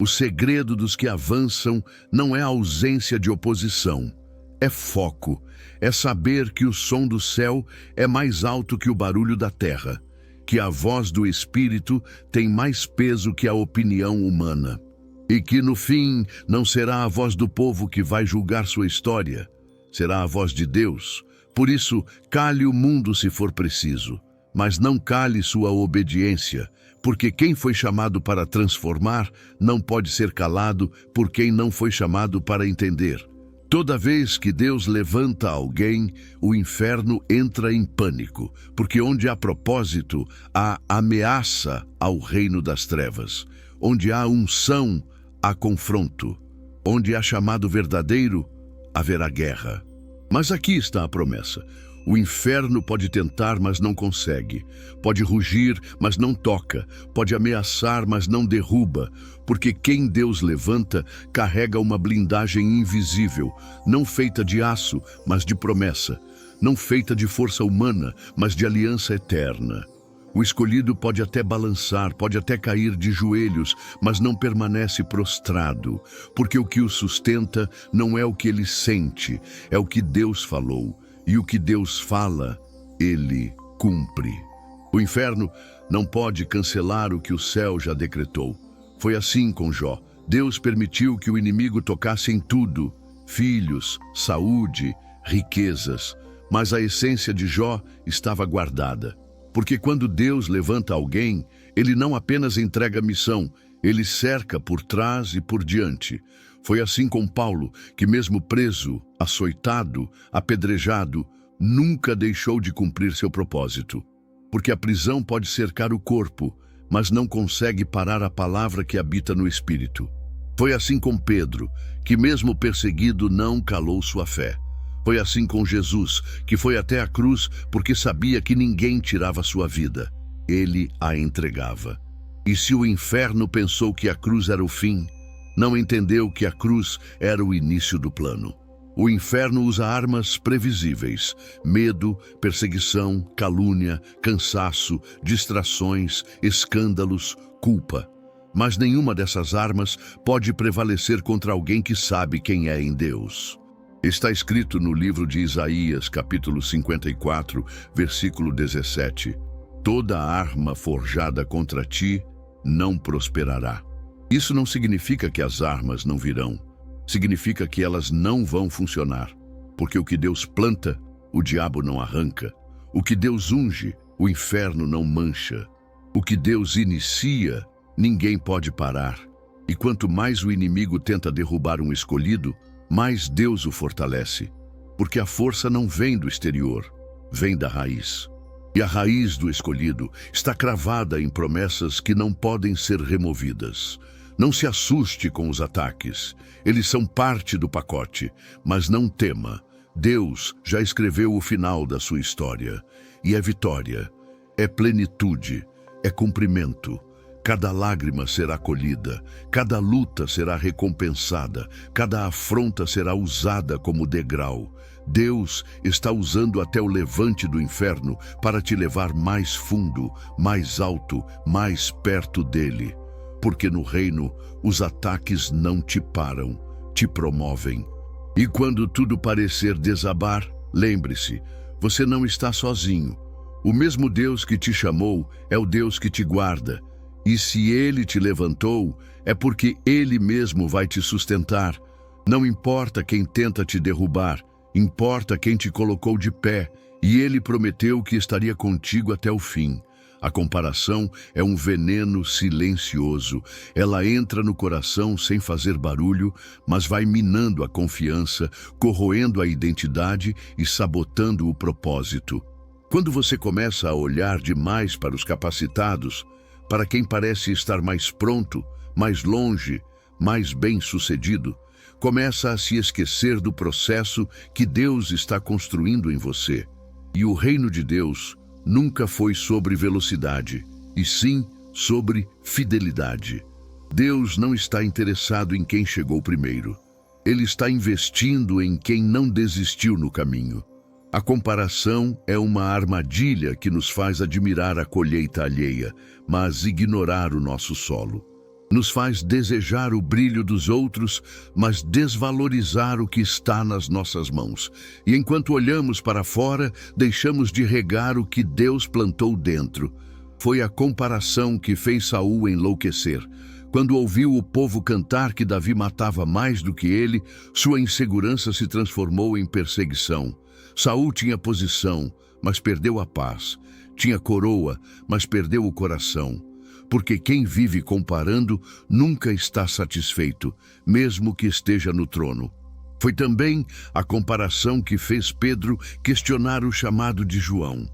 O segredo dos que avançam não é a ausência de oposição, é foco. É saber que o som do céu é mais alto que o barulho da terra, que a voz do Espírito tem mais peso que a opinião humana, e que no fim não será a voz do povo que vai julgar sua história, será a voz de Deus. Por isso, cale o mundo se for preciso, mas não cale sua obediência, porque quem foi chamado para transformar não pode ser calado por quem não foi chamado para entender. Toda vez que Deus levanta alguém, o inferno entra em pânico, porque onde há propósito, há ameaça ao reino das trevas. Onde há unção, há confronto. Onde há chamado verdadeiro, haverá guerra. Mas aqui está a promessa. O inferno pode tentar, mas não consegue. Pode rugir, mas não toca. Pode ameaçar, mas não derruba. Porque quem Deus levanta carrega uma blindagem invisível, não feita de aço, mas de promessa. Não feita de força humana, mas de aliança eterna. O escolhido pode até balançar, pode até cair de joelhos, mas não permanece prostrado, porque o que o sustenta não é o que ele sente, é o que Deus falou, e o que Deus fala, ele cumpre. O inferno não pode cancelar o que o céu já decretou. Foi assim com Jó. Deus permitiu que o inimigo tocasse em tudo, filhos, saúde, riquezas, mas a essência de Jó estava guardada. Porque quando Deus levanta alguém, ele não apenas entrega a missão, ele cerca por trás e por diante. Foi assim com Paulo, que mesmo preso, açoitado, apedrejado, nunca deixou de cumprir seu propósito. Porque a prisão pode cercar o corpo, mas não consegue parar a palavra que habita no espírito. Foi assim com Pedro, que mesmo perseguido não calou sua fé. Foi assim com Jesus, que foi até a cruz porque sabia que ninguém tirava sua vida. Ele a entregava. E se o inferno pensou que a cruz era o fim, não entendeu que a cruz era o início do plano. O inferno usa armas previsíveis: medo, perseguição, calúnia, cansaço, distrações, escândalos, culpa. Mas nenhuma dessas armas pode prevalecer contra alguém que sabe quem é em Deus. Está escrito no livro de Isaías, capítulo 54, versículo 17. Toda arma forjada contra ti não prosperará. Isso não significa que as armas não virão. Significa que elas não vão funcionar. Porque o que Deus planta, o diabo não arranca. O que Deus unge, o inferno não mancha. O que Deus inicia, ninguém pode parar. E quanto mais o inimigo tenta derrubar um escolhido, mais Deus o fortalece, porque a força não vem do exterior, vem da raiz. E a raiz do escolhido está cravada em promessas que não podem ser removidas. Não se assuste com os ataques, eles são parte do pacote, mas não tema. Deus já escreveu o final da sua história, e é vitória, é plenitude, é cumprimento. Cada lágrima será colhida, cada luta será recompensada, cada afronta será usada como degrau. Deus está usando até o levante do inferno para te levar mais fundo, mais alto, mais perto dele. Porque no reino, os ataques não te param, te promovem. E quando tudo parecer desabar, lembre-se, você não está sozinho. O mesmo Deus que te chamou é o Deus que te guarda. E se Ele te levantou, é porque Ele mesmo vai te sustentar. Não importa quem tenta te derrubar, importa quem te colocou de pé, e Ele prometeu que estaria contigo até o fim. A comparação é um veneno silencioso. Ela entra no coração sem fazer barulho, mas vai minando a confiança, corroendo a identidade e sabotando o propósito. Quando você começa a olhar demais para os capacitados, para quem parece estar mais pronto, mais longe, mais bem-sucedido, começa a se esquecer do processo que Deus está construindo em você. E o reino de Deus nunca foi sobre velocidade, e sim sobre fidelidade. Deus não está interessado em quem chegou primeiro. Ele está investindo em quem não desistiu no caminho. A comparação é uma armadilha que nos faz admirar a colheita alheia, mas ignorar o nosso solo. Nos faz desejar o brilho dos outros, mas desvalorizar o que está nas nossas mãos. E enquanto olhamos para fora, deixamos de regar o que Deus plantou dentro. Foi a comparação que fez Saul enlouquecer. Quando ouviu o povo cantar que Davi matava mais do que ele, sua insegurança se transformou em perseguição. Saul tinha posição, mas perdeu a paz. Tinha coroa, mas perdeu o coração. Porque quem vive comparando nunca está satisfeito, mesmo que esteja no trono. Foi também a comparação que fez Pedro questionar o chamado de João.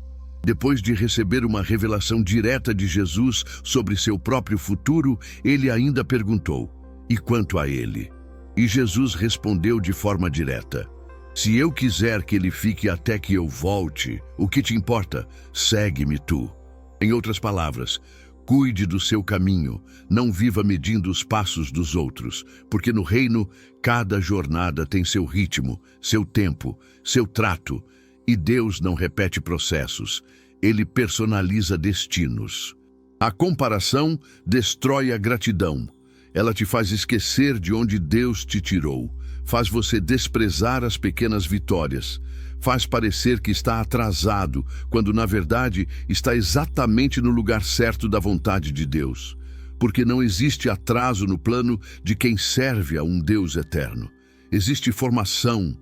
Depois de receber uma revelação direta de Jesus sobre seu próprio futuro, ele ainda perguntou: "E quanto a ele?" E Jesus respondeu de forma direta: "Se eu quiser que ele fique até que eu volte, o que te importa? Segue-me tu." Em outras palavras, cuide do seu caminho, não viva medindo os passos dos outros, porque no reino, cada jornada tem seu ritmo, seu tempo, seu trato, e Deus não repete processos. ele personaliza destinos. A comparação destrói a gratidão. Ela te faz esquecer de onde Deus te tirou, faz você desprezar as pequenas vitórias, faz parecer que está atrasado, quando na verdade está exatamente no lugar certo da vontade de Deus. Porque não existe atraso no plano de quem serve a um Deus eterno. Existe formação,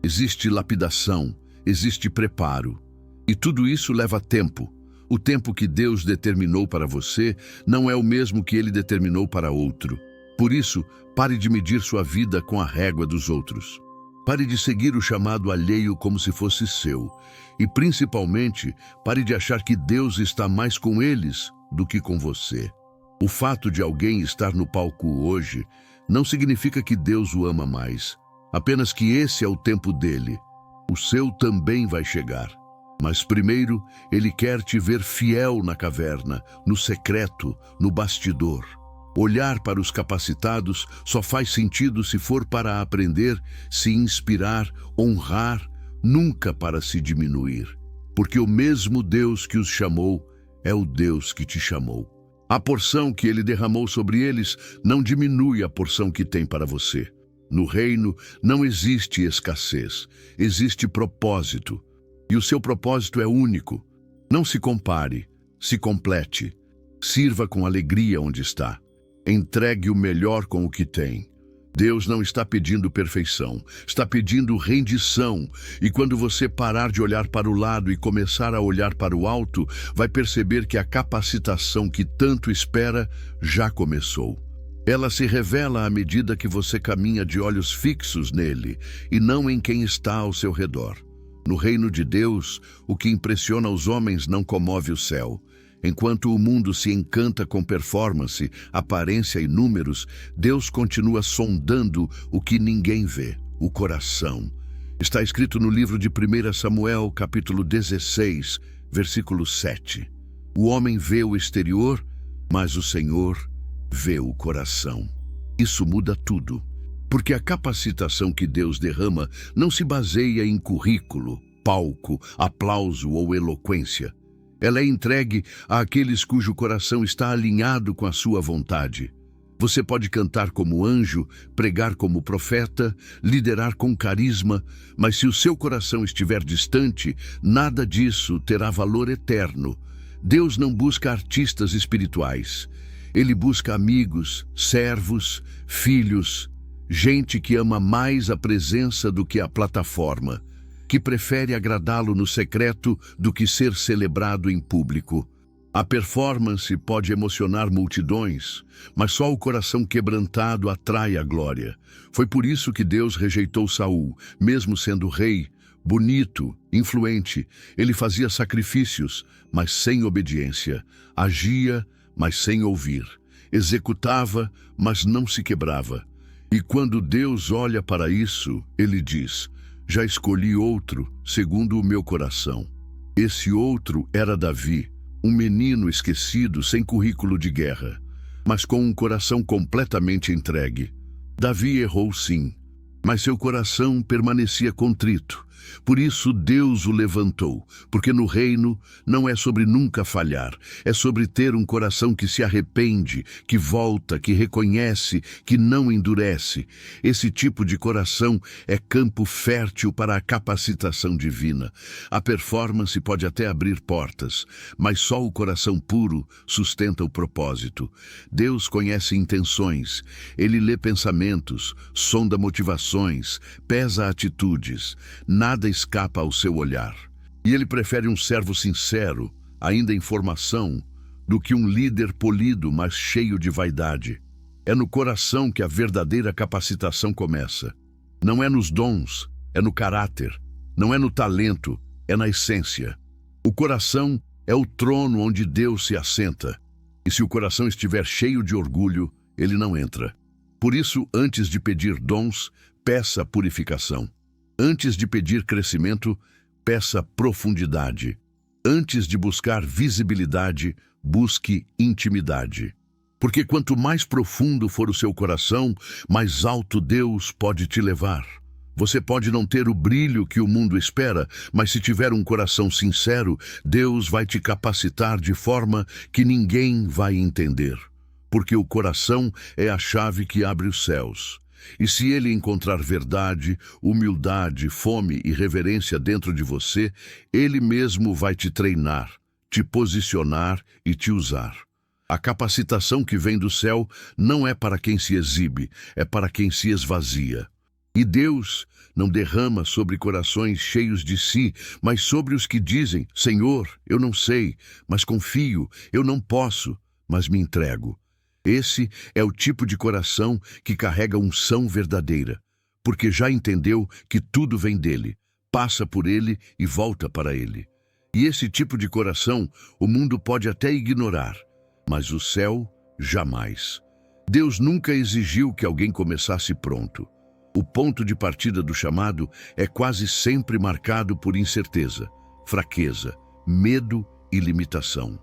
existe lapidação, existe preparo. E tudo isso leva tempo. O tempo que Deus determinou para você não é o mesmo que Ele determinou para outro. Por isso, pare de medir sua vida com a régua dos outros. Pare de seguir o chamado alheio como se fosse seu. E, principalmente, pare de achar que Deus está mais com eles do que com você. O fato de alguém estar no palco hoje não significa que Deus o ama mais. Apenas que esse é o tempo dele. O seu também vai chegar. Mas primeiro, ele quer te ver fiel na caverna, no secreto, no bastidor. Olhar para os capacitados só faz sentido se for para aprender, se inspirar, honrar, nunca para se diminuir. Porque o mesmo Deus que os chamou é o Deus que te chamou. A porção que ele derramou sobre eles não diminui a porção que tem para você. No reino não existe escassez, existe propósito. E o seu propósito é único. Não se compare, se complete. Sirva com alegria onde está. Entregue o melhor com o que tem. Deus não está pedindo perfeição, está pedindo rendição. E quando você parar de olhar para o lado e começar a olhar para o alto, vai perceber que a capacitação que tanto espera já começou. Ela se revela à medida que você caminha de olhos fixos nele e não em quem está ao seu redor. No reino de Deus, o que impressiona os homens não comove o céu. Enquanto o mundo se encanta com performance, aparência e números, Deus continua sondando o que ninguém vê, o coração. Está escrito no livro de 1 Samuel, capítulo 16, versículo 7. O homem vê o exterior, mas o Senhor vê o coração. Isso muda tudo. Porque a capacitação que Deus derrama não se baseia em currículo, palco, aplauso ou eloquência. Ela é entregue àqueles cujo coração está alinhado com a sua vontade. Você pode cantar como anjo, pregar como profeta, liderar com carisma, mas se o seu coração estiver distante, nada disso terá valor eterno. Deus não busca artistas espirituais. Ele busca amigos, servos, filhos, gente que ama mais a presença do que a plataforma, que prefere agradá-lo no secreto do que ser celebrado em público. A performance pode emocionar multidões, mas só o coração quebrantado atrai a glória. Foi por isso que Deus rejeitou Saul, mesmo sendo rei, bonito, influente. Ele fazia sacrifícios, mas sem obediência. Agia, mas sem ouvir. Executava, mas não se quebrava. E quando Deus olha para isso, ele diz: já escolhi outro, segundo o meu coração. Esse outro era Davi, um menino esquecido sem currículo de guerra, mas com um coração completamente entregue. Davi errou sim, mas seu coração permanecia contrito. Por isso Deus o levantou, porque no reino não é sobre nunca falhar, é sobre ter um coração que se arrepende, que volta, que reconhece, que não endurece. Esse tipo de coração é campo fértil para a capacitação divina. A performance pode até abrir portas, mas só o coração puro sustenta o propósito. Deus conhece intenções, ele lê pensamentos, sonda motivações, pesa atitudes. Nada escapa ao seu olhar. E ele prefere um servo sincero, ainda em formação, do que um líder polido, mas cheio de vaidade. É no coração que a verdadeira capacitação começa. Não é nos dons, é no caráter. Não é no talento, é na essência. O coração é o trono onde Deus se assenta. E se o coração estiver cheio de orgulho, ele não entra. Por isso, antes de pedir dons, peça purificação. Antes de pedir crescimento, peça profundidade. Antes de buscar visibilidade, busque intimidade. Porque quanto mais profundo for o seu coração, mais alto Deus pode te levar. Você pode não ter o brilho que o mundo espera, mas se tiver um coração sincero, Deus vai te capacitar de forma que ninguém vai entender. Porque o coração é a chave que abre os céus. E se ele encontrar verdade, humildade, fome e reverência dentro de você, ele mesmo vai te treinar, te posicionar e te usar. A capacitação que vem do céu não é para quem se exibe, é para quem se esvazia. E Deus não derrama sobre corações cheios de si, mas sobre os que dizem: Senhor, eu não sei, mas confio, eu não posso, mas me entrego. Esse é o tipo de coração que carrega unção verdadeira, porque já entendeu que tudo vem dele, passa por ele e volta para ele. E esse tipo de coração o mundo pode até ignorar, mas o céu jamais. Deus nunca exigiu que alguém começasse pronto. O ponto de partida do chamado é quase sempre marcado por incerteza, fraqueza, medo e limitação.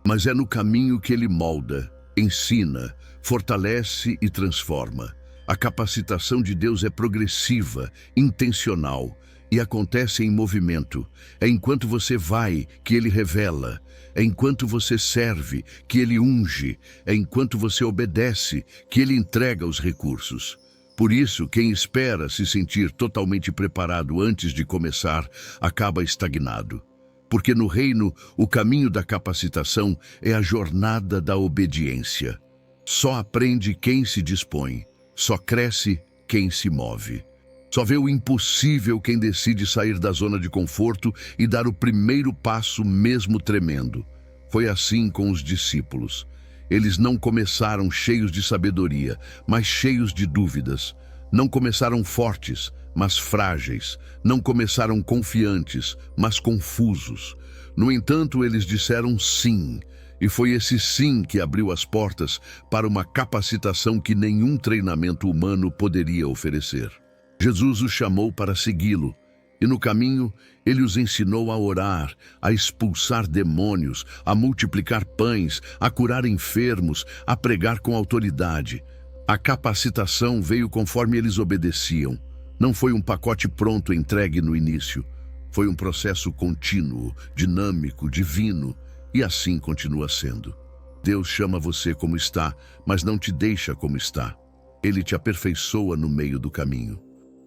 Mas é no caminho que ele molda, ensina, fortalece e transforma. A capacitação de Deus é progressiva, intencional e acontece em movimento. É enquanto você vai que ele revela, é enquanto você serve que ele unge, é enquanto você obedece que ele entrega os recursos. Por isso, quem espera se sentir totalmente preparado antes de começar, acaba estagnado. Porque no reino, o caminho da capacitação é a jornada da obediência. Só aprende quem se dispõe, só cresce quem se move. Só vê o impossível quem decide sair da zona de conforto e dar o primeiro passo mesmo tremendo. Foi assim com os discípulos. Eles não começaram cheios de sabedoria, mas cheios de dúvidas. Não começaram fortes, mas frágeis. Não começaram confiantes, mas confusos. No entanto, eles disseram sim. E foi esse sim que abriu as portas para uma capacitação que nenhum treinamento humano poderia oferecer. Jesus os chamou para segui-lo. E no caminho, ele os ensinou a orar, a expulsar demônios, a multiplicar pães, a curar enfermos, a pregar com autoridade. A capacitação veio conforme eles obedeciam. Não foi um pacote pronto entregue no início. Foi um processo contínuo, dinâmico, divino, e assim continua sendo. Deus chama você como está, mas não te deixa como está. Ele te aperfeiçoa no meio do caminho.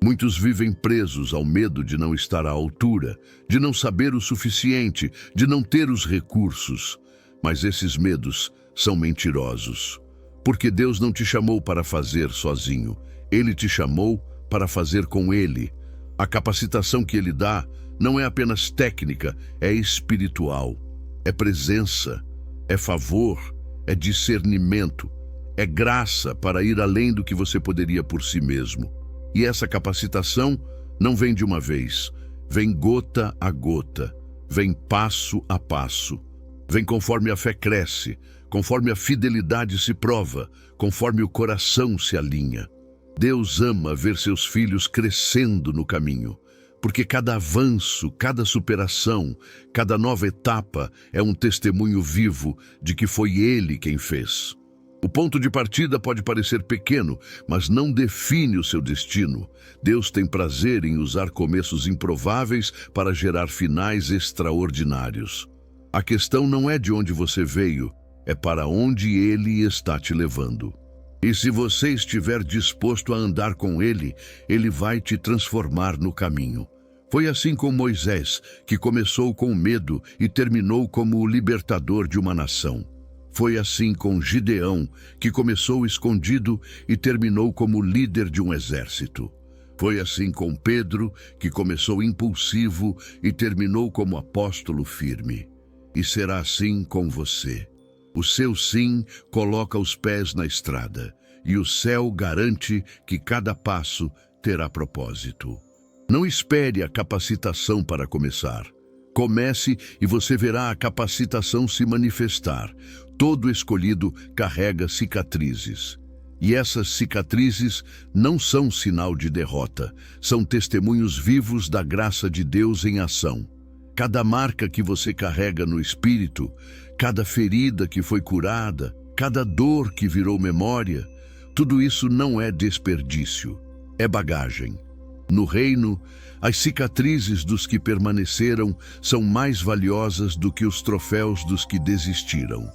Muitos vivem presos ao medo de não estar à altura, de não saber o suficiente, de não ter os recursos. Mas esses medos são mentirosos. Porque Deus não te chamou para fazer sozinho. Ele te chamou para fazer com Ele. A capacitação que Ele dá não é apenas técnica, é espiritual. É presença, é favor, é discernimento, é graça para ir além do que você poderia por si mesmo. E essa capacitação não vem de uma vez, vem gota a gota, vem passo a passo, vem conforme a fé cresce, conforme a fidelidade se prova, conforme o coração se alinha. Deus ama ver seus filhos crescendo no caminho, porque cada avanço, cada superação, cada nova etapa é um testemunho vivo de que foi Ele quem fez. O ponto de partida pode parecer pequeno, mas não define o seu destino. Deus tem prazer em usar começos improváveis para gerar finais extraordinários. A questão não é de onde você veio, é para onde Ele está te levando. E se você estiver disposto a andar com Ele, Ele vai te transformar no caminho. Foi assim com Moisés, que começou com medo e terminou como o libertador de uma nação. Foi assim com Gideão, que começou escondido e terminou como líder de um exército. Foi assim com Pedro, que começou impulsivo e terminou como apóstolo firme. E será assim com você. O seu sim coloca os pés na estrada, e o céu garante que cada passo terá propósito. Não espere a capacitação para começar. Comece e você verá a capacitação se manifestar. Todo escolhido carrega cicatrizes. E essas cicatrizes não são sinal de derrota, são testemunhos vivos da graça de Deus em ação. Cada marca que você carrega no espírito, cada ferida que foi curada, cada dor que virou memória, tudo isso não é desperdício, é bagagem. No reino, as cicatrizes dos que permaneceram são mais valiosas do que os troféus dos que desistiram,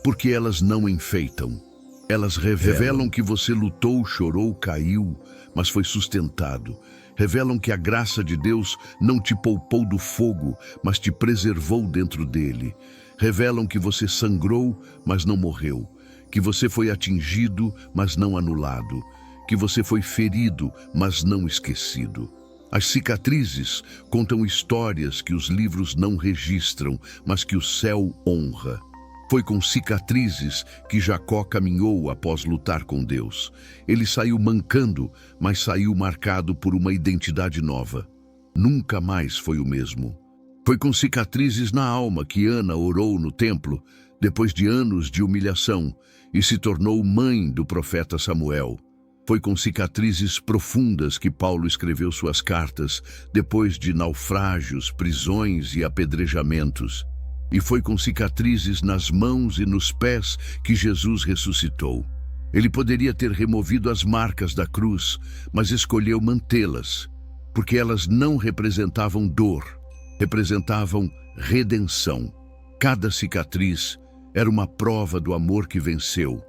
porque elas não enfeitam. Elas revelam que você lutou, chorou, caiu, mas foi sustentado. Revelam que a graça de Deus não te poupou do fogo, mas te preservou dentro dele. Revelam que você sangrou, mas não morreu. Que você foi atingido, mas não anulado. Que você foi ferido, mas não esquecido. As cicatrizes contam histórias que os livros não registram, mas que o céu honra. Foi com cicatrizes que Jacó caminhou após lutar com Deus. Ele saiu mancando, mas saiu marcado por uma identidade nova. Nunca mais foi o mesmo. Foi com cicatrizes na alma que Ana orou no templo, depois de anos de humilhação, e se tornou mãe do profeta Samuel. Foi com cicatrizes profundas que Paulo escreveu suas cartas, depois de naufrágios, prisões e apedrejamentos. E foi com cicatrizes nas mãos e nos pés que Jesus ressuscitou. Ele poderia ter removido as marcas da cruz, mas escolheu mantê-las, porque elas não representavam dor, representavam redenção. Cada cicatriz era uma prova do amor que venceu,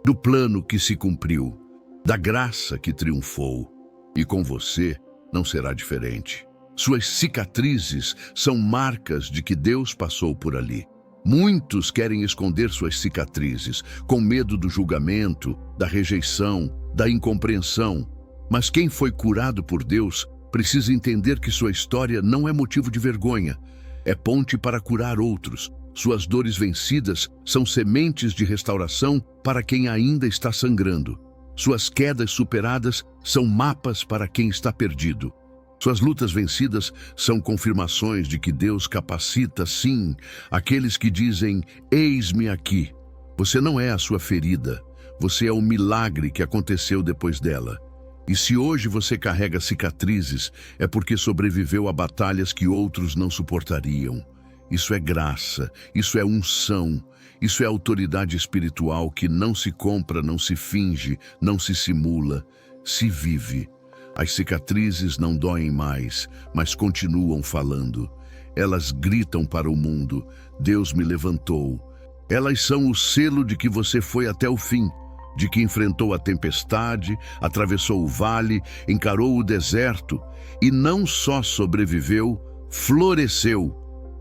do plano que se cumpriu, da graça que triunfou. E com você não será diferente. Suas cicatrizes são marcas de que Deus passou por ali. Muitos querem esconder suas cicatrizes, com medo do julgamento, da rejeição, da incompreensão. Mas quem foi curado por Deus precisa entender que sua história não é motivo de vergonha. É ponte para curar outros. Suas dores vencidas são sementes de restauração para quem ainda está sangrando. Suas quedas superadas são mapas para quem está perdido. Suas lutas vencidas são confirmações de que Deus capacita, sim, aqueles que dizem, eis-me aqui. Você não é a sua ferida, você é o milagre que aconteceu depois dela. E se hoje você carrega cicatrizes, é porque sobreviveu a batalhas que outros não suportariam. Isso é graça, isso é unção, isso é autoridade espiritual que não se compra, não se finge, não se simula, se vive. As cicatrizes não doem mais, mas continuam falando. Elas gritam para o mundo, Deus me levantou. Elas são o selo de que você foi até o fim, de que enfrentou a tempestade, atravessou o vale, encarou o deserto e não só sobreviveu, floresceu,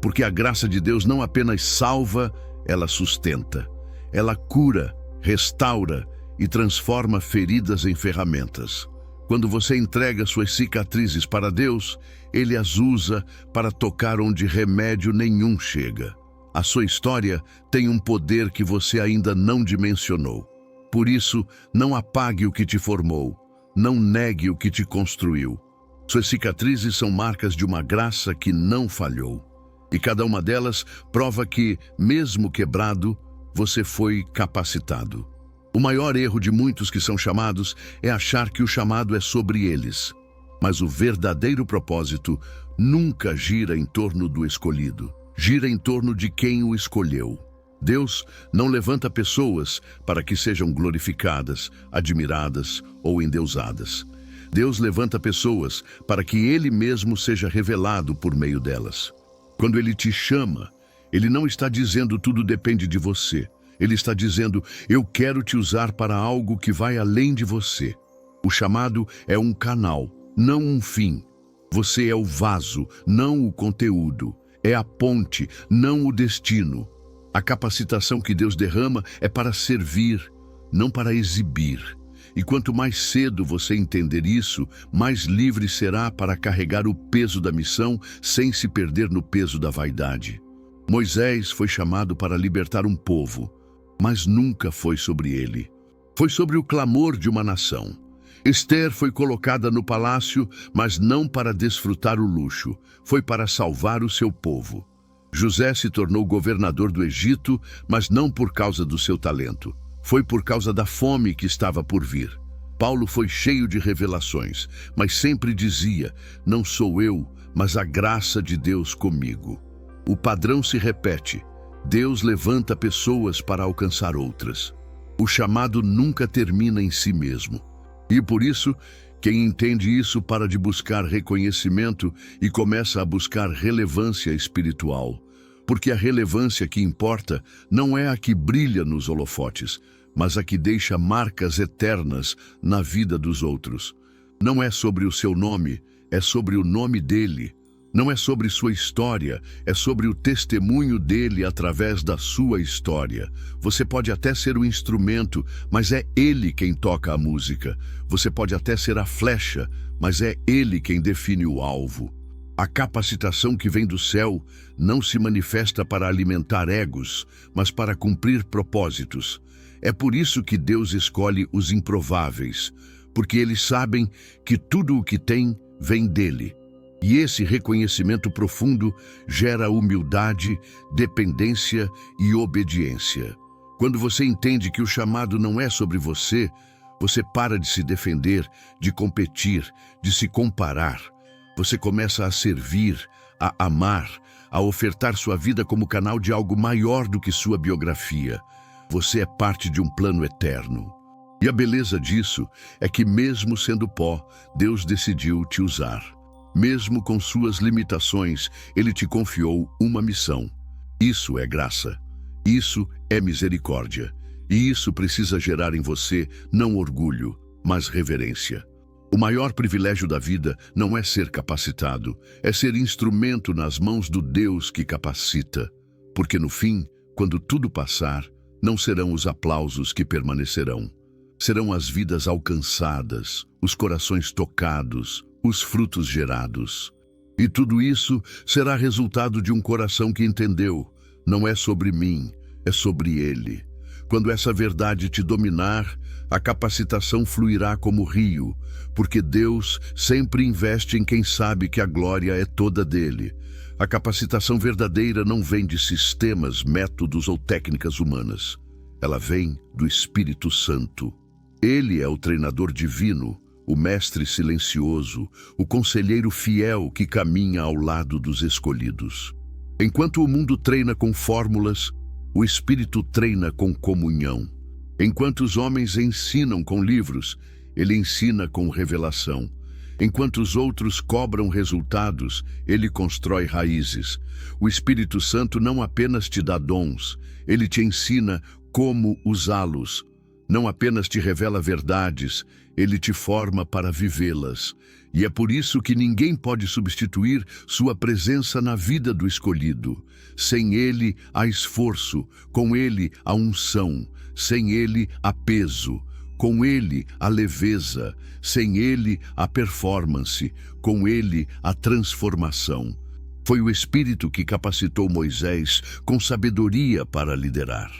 porque a graça de Deus não apenas salva, ela sustenta. Ela cura, restaura e transforma feridas em ferramentas. Quando você entrega suas cicatrizes para Deus, Ele as usa para tocar onde remédio nenhum chega. A sua história tem um poder que você ainda não dimensionou. Por isso, não apague o que te formou, não negue o que te construiu. Suas cicatrizes são marcas de uma graça que não falhou. E cada uma delas prova que, mesmo quebrado, você foi capacitado. O maior erro de muitos que são chamados é achar que o chamado é sobre eles. Mas o verdadeiro propósito nunca gira em torno do escolhido. Gira em torno de quem o escolheu. Deus não levanta pessoas para que sejam glorificadas, admiradas ou endeusadas. Deus levanta pessoas para que Ele mesmo seja revelado por meio delas. Quando Ele te chama, Ele não está dizendo tudo depende de você. Ele está dizendo, eu quero te usar para algo que vai além de você. O chamado é um canal, não um fim. Você é o vaso, não o conteúdo. É a ponte, não o destino. A capacitação que Deus derrama é para servir, não para exibir. E quanto mais cedo você entender isso, mais livre será para carregar o peso da missão sem se perder no peso da vaidade. Moisés foi chamado para libertar um povo, mas nunca foi sobre ele. Foi sobre o clamor de uma nação. Esther foi colocada no palácio, mas não para desfrutar o luxo. Foi para salvar o seu povo. José se tornou governador do Egito, mas não por causa do seu talento. Foi por causa da fome que estava por vir. Paulo foi cheio de revelações, mas sempre dizia, não sou eu, mas a graça de Deus comigo. O padrão se repete. Deus levanta pessoas para alcançar outras. O chamado nunca termina em si mesmo. E por isso, Quem entende isso para de buscar reconhecimento e começa a buscar relevância espiritual. Porque a relevância que importa não é a que brilha nos holofotes, mas a que deixa marcas eternas na vida dos outros. Não é sobre o seu nome, é sobre o nome dele. Não é sobre sua história, é sobre o testemunho dele através da sua história. Você pode até ser o instrumento, mas é ele quem toca a música. Você pode até ser a flecha, mas é ele quem define o alvo. A capacitação que vem do céu não se manifesta para alimentar egos, mas para cumprir propósitos. É por isso que Deus escolhe os improváveis, porque eles sabem que tudo o que tem vem dele. E esse reconhecimento profundo gera humildade, dependência e obediência. Quando você entende que o chamado não é sobre você, você para de se defender, de competir, de se comparar. Você começa a servir, a amar, a ofertar sua vida como canal de algo maior do que sua biografia. Você é parte de um plano eterno. E a beleza disso é que, mesmo sendo pó, Deus decidiu te usar. Mesmo com suas limitações, Ele te confiou uma missão. Isso é graça. Isso é misericórdia. E isso precisa gerar em você não orgulho, mas reverência. O maior privilégio da vida não é ser capacitado, é ser instrumento nas mãos do Deus que capacita. Porque no fim, quando tudo passar, não serão os aplausos que permanecerão. Serão as vidas alcançadas, os corações tocados, os frutos gerados. E tudo isso será resultado de um coração que entendeu, não é sobre mim, é sobre Ele. Quando essa verdade te dominar, a capacitação fluirá como rio, porque Deus sempre investe em quem sabe que a glória é toda dele. A capacitação verdadeira não vem de sistemas, métodos ou técnicas humanas. Ela vem do Espírito Santo. Ele é o treinador divino, o mestre silencioso, o conselheiro fiel que caminha ao lado dos escolhidos. Enquanto o mundo treina com fórmulas, o Espírito treina com comunhão. Enquanto os homens ensinam com livros, ele ensina com revelação. Enquanto os outros cobram resultados, ele constrói raízes. O Espírito Santo não apenas te dá dons, ele te ensina como usá-los. Não apenas te revela verdades, ele te forma para vivê-las. E é por isso que ninguém pode substituir sua presença na vida do escolhido. Sem ele há esforço, com ele há unção, sem ele há peso, com ele há leveza, sem ele há performance, com ele há transformação. Foi o Espírito que capacitou Moisés com sabedoria para liderar.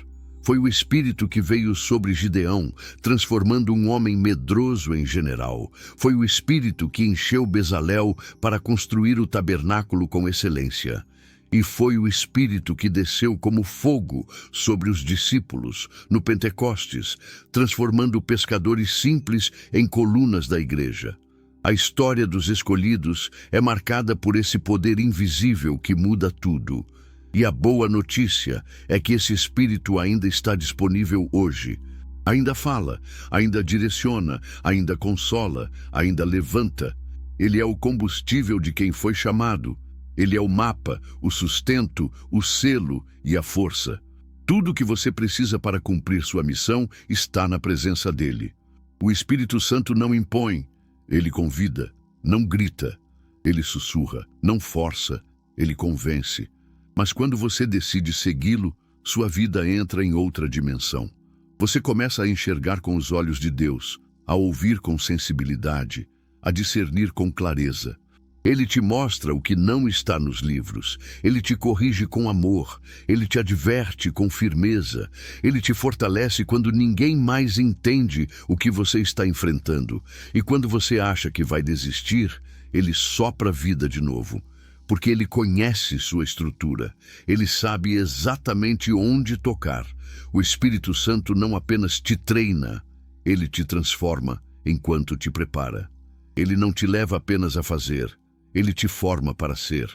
Foi o Espírito que veio sobre Gideão, transformando um homem medroso em general. Foi o Espírito que encheu Bezalel para construir o tabernáculo com excelência. E foi o Espírito que desceu como fogo sobre os discípulos, no Pentecostes, transformando pescadores simples em colunas da igreja. A história dos escolhidos é marcada por esse poder invisível que muda tudo. E a boa notícia é que esse Espírito ainda está disponível hoje. Ainda fala, ainda direciona, ainda consola, ainda levanta. Ele é o combustível de quem foi chamado. Ele é o mapa, o sustento, o selo e a força. Tudo o que você precisa para cumprir sua missão está na presença dele. O Espírito Santo não impõe, ele convida, não grita, ele sussurra, não força, ele convence. Mas quando você decide segui-lo, sua vida entra em outra dimensão. Você começa a enxergar com os olhos de Deus, a ouvir com sensibilidade, a discernir com clareza. Ele te mostra o que não está nos livros. Ele te corrige com amor. Ele te adverte com firmeza. Ele te fortalece quando ninguém mais entende o que você está enfrentando. E quando você acha que vai desistir, ele sopra vida de novo. Porque ele conhece sua estrutura. Ele sabe exatamente onde tocar. O Espírito Santo não apenas te treina, ele te transforma enquanto te prepara. Ele não te leva apenas a fazer, ele te forma para ser.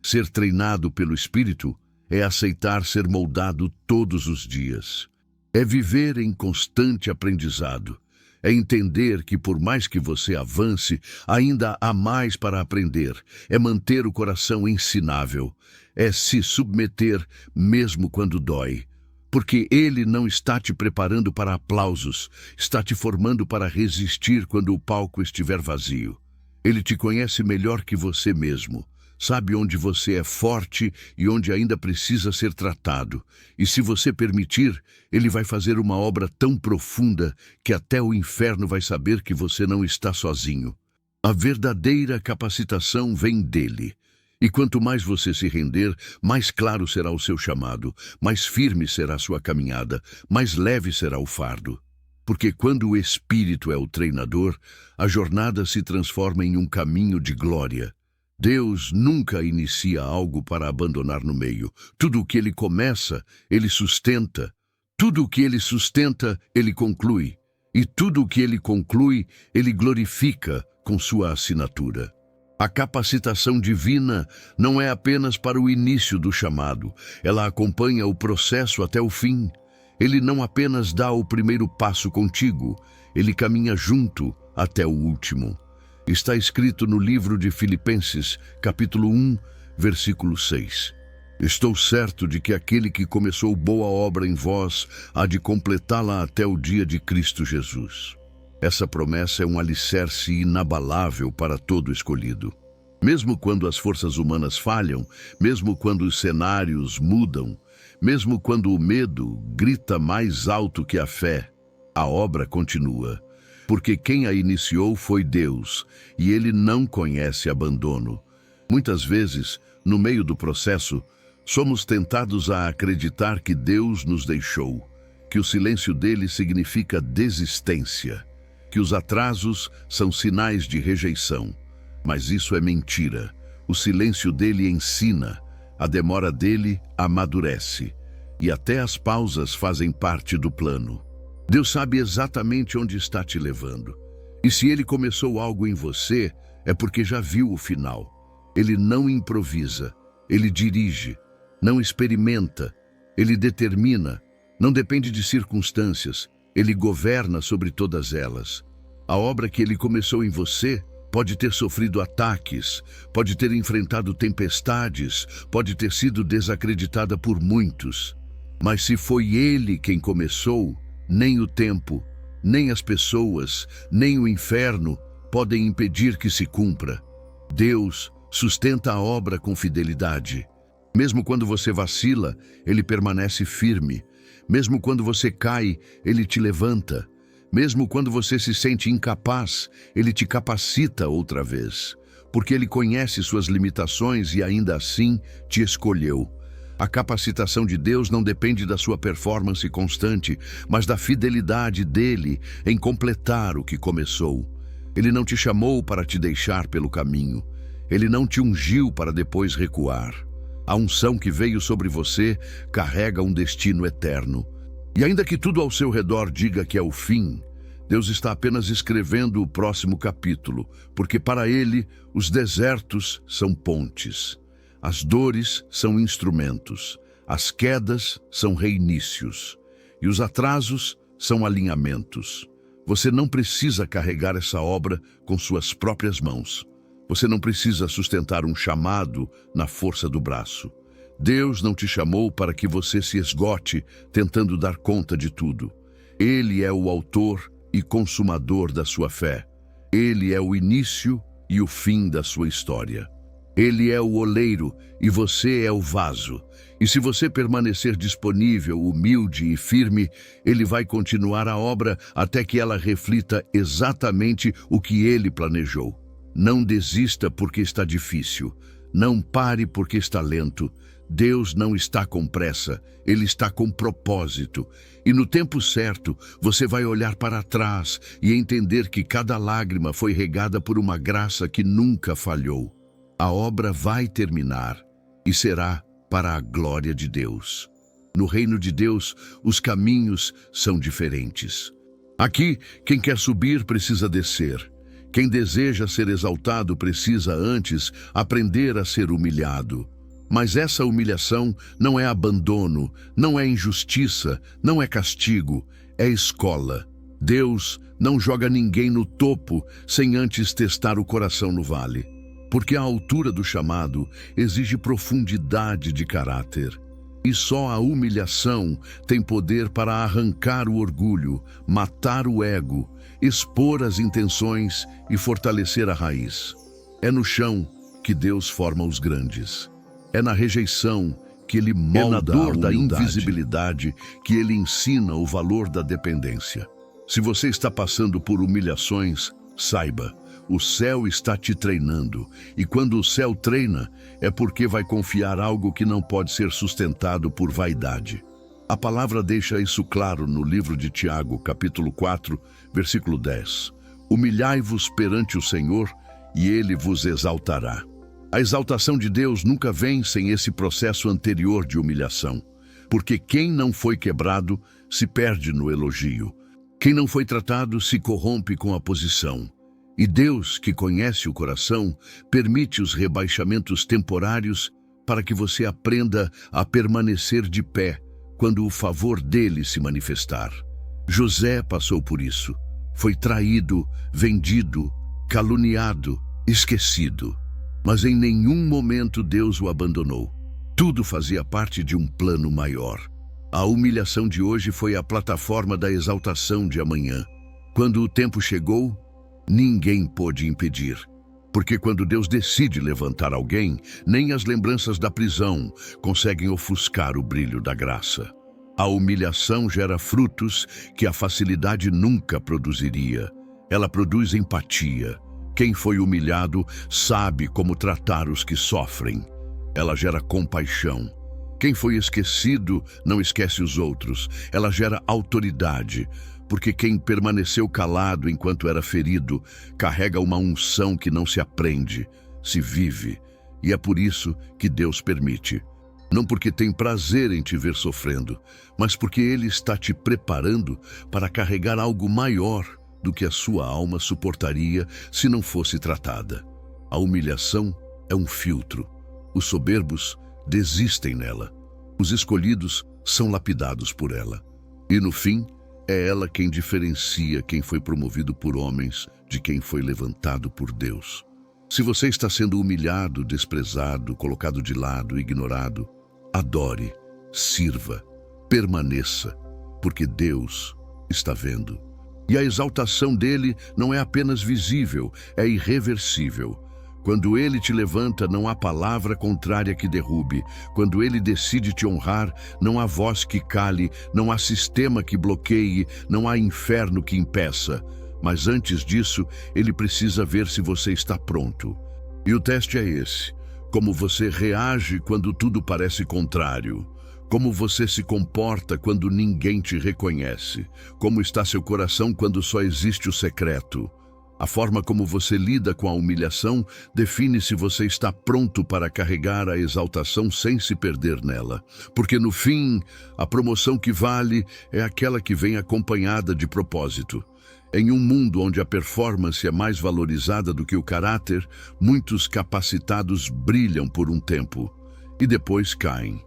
Ser treinado pelo Espírito é aceitar ser moldado todos os dias. É viver em constante aprendizado. É entender que por mais que você avance, ainda há mais para aprender. É manter o coração ensinável. É se submeter mesmo quando dói. Porque Ele não está te preparando para aplausos, está te formando para resistir quando o palco estiver vazio. Ele te conhece melhor que você mesmo. Sabe onde você é forte e onde ainda precisa ser tratado. E se você permitir, Ele vai fazer uma obra tão profunda que até o inferno vai saber que você não está sozinho. A verdadeira capacitação vem dele. E quanto mais você se render, mais claro será o seu chamado, mais firme será a sua caminhada, mais leve será o fardo. Porque quando o Espírito é o treinador, a jornada se transforma em um caminho de glória. Deus nunca inicia algo para abandonar no meio. Tudo o que Ele começa, Ele sustenta. Tudo o que Ele sustenta, Ele conclui. E tudo o que Ele conclui, Ele glorifica com sua assinatura. A capacitação divina não é apenas para o início do chamado. Ela acompanha o processo até o fim. Ele não apenas dá o primeiro passo contigo, Ele caminha junto até o último. Está escrito no livro de Filipenses, capítulo 1, versículo 6. Estou certo de que aquele que começou boa obra em vós há de completá-la até o dia de Cristo Jesus. Essa promessa é um alicerce inabalável para todo escolhido. Mesmo quando as forças humanas falham, mesmo quando os cenários mudam, mesmo quando o medo grita mais alto que a fé, a obra continua. Porque quem a iniciou foi Deus, e Ele não conhece abandono. Muitas vezes, no meio do processo, somos tentados a acreditar que Deus nos deixou, que o silêncio dele significa desistência, que os atrasos são sinais de rejeição. Mas isso é mentira. O silêncio dele ensina, a demora dele amadurece, e até as pausas fazem parte do plano. Deus sabe exatamente onde está te levando. E se Ele começou algo em você, é porque já viu o final. Ele não improvisa, Ele dirige, não experimenta, Ele determina, não depende de circunstâncias, Ele governa sobre todas elas. A obra que Ele começou em você pode ter sofrido ataques, pode ter enfrentado tempestades, pode ter sido desacreditada por muitos. Mas se foi Ele quem começou, nem o tempo, nem as pessoas, nem o inferno podem impedir que se cumpra. Deus sustenta a obra com fidelidade. Mesmo quando você vacila, Ele permanece firme. Mesmo quando você cai, Ele te levanta. Mesmo quando você se sente incapaz, Ele te capacita outra vez. Porque Ele conhece suas limitações e ainda assim te escolheu. A capacitação de Deus não depende da sua performance constante, mas da fidelidade dele em completar o que começou. Ele não te chamou para te deixar pelo caminho. Ele não te ungiu para depois recuar. A unção que veio sobre você carrega um destino eterno. E ainda que tudo ao seu redor diga que é o fim, Deus está apenas escrevendo o próximo capítulo, porque para Ele os desertos são pontes. As dores são instrumentos, as quedas são reinícios, e os atrasos são alinhamentos. Você não precisa carregar essa obra com suas próprias mãos. Você não precisa sustentar um chamado na força do braço. Deus não te chamou para que você se esgote tentando dar conta de tudo. Ele é o autor e consumador da sua fé. Ele é o início e o fim da sua história. Ele é o oleiro e você é o vaso. E se você permanecer disponível, humilde e firme, Ele vai continuar a obra até que ela reflita exatamente o que Ele planejou. Não desista porque está difícil. Não pare porque está lento. Deus não está com pressa, Ele está com propósito. E no tempo certo, você vai olhar para trás e entender que cada lágrima foi regada por uma graça que nunca falhou. A obra vai terminar e será para a glória de Deus. No reino de Deus, os caminhos são diferentes. Aqui, quem quer subir precisa descer. Quem deseja ser exaltado precisa antes aprender a ser humilhado. Mas essa humilhação não é abandono, não é injustiça, não é castigo, é escola. Deus não joga ninguém no topo sem antes testar o coração no vale, porque a altura do chamado exige profundidade de caráter. E só a humilhação tem poder para arrancar o orgulho, matar o ego, expor as intenções e fortalecer a raiz. É no chão que Deus forma os grandes. É na rejeição que Ele molda a da invisibilidade que Ele ensina o valor da dependência. Se você está passando por humilhações, saiba, o céu está te treinando. E quando o céu treina, é porque vai confiar algo que não pode ser sustentado por vaidade. A palavra deixa isso claro no livro de Tiago, capítulo 4, versículo 10. Humilhai-vos perante o Senhor, e Ele vos exaltará. A exaltação de Deus nunca vem sem esse processo anterior de humilhação, porque quem não foi quebrado se perde no elogio. Quem não foi tratado se corrompe com a posição. E Deus, que conhece o coração, permite os rebaixamentos temporários para que você aprenda a permanecer de pé quando o favor dele se manifestar. José passou por isso. Foi traído, vendido, caluniado, esquecido. Mas em nenhum momento Deus o abandonou. Tudo fazia parte de um plano maior. A humilhação de hoje foi a plataforma da exaltação de amanhã. Quando o tempo chegou, ninguém pôde impedir. Porque quando Deus decide levantar alguém, nem as lembranças da prisão conseguem ofuscar o brilho da graça. A humilhação gera frutos que a facilidade nunca produziria. Ela produz empatia. Quem foi humilhado sabe como tratar os que sofrem. Ela gera compaixão. Quem foi esquecido não esquece os outros. Ela gera autoridade, porque quem permaneceu calado enquanto era ferido carrega uma unção que não se aprende, se vive. E é por isso que Deus permite. Não porque tem prazer em te ver sofrendo, mas porque Ele está te preparando para carregar algo maior do que a sua alma suportaria se não fosse tratada. A humilhação é um filtro. Os soberbos desistem nela. Os escolhidos são lapidados por ela. E no fim, é ela quem diferencia quem foi promovido por homens de quem foi levantado por Deus. Se você está sendo humilhado, desprezado, colocado de lado, ignorado, adore, sirva, permaneça, porque Deus está vendo. E a exaltação dele não é apenas visível, é irreversível. Quando ele te levanta, não há palavra contrária que derrube. Quando ele decide te honrar, não há voz que cale, não há sistema que bloqueie, não há inferno que impeça. Mas antes disso, ele precisa ver se você está pronto. E o teste é esse: como você reage quando tudo parece contrário. Como você se comporta quando ninguém te reconhece. Como está seu coração quando só existe o secreto. A forma como você lida com a humilhação define se você está pronto para carregar a exaltação sem se perder nela. Porque no fim, a promoção que vale é aquela que vem acompanhada de propósito. Em um mundo onde a performance é mais valorizada do que o caráter, muitos capacitados brilham por um tempo e depois caem.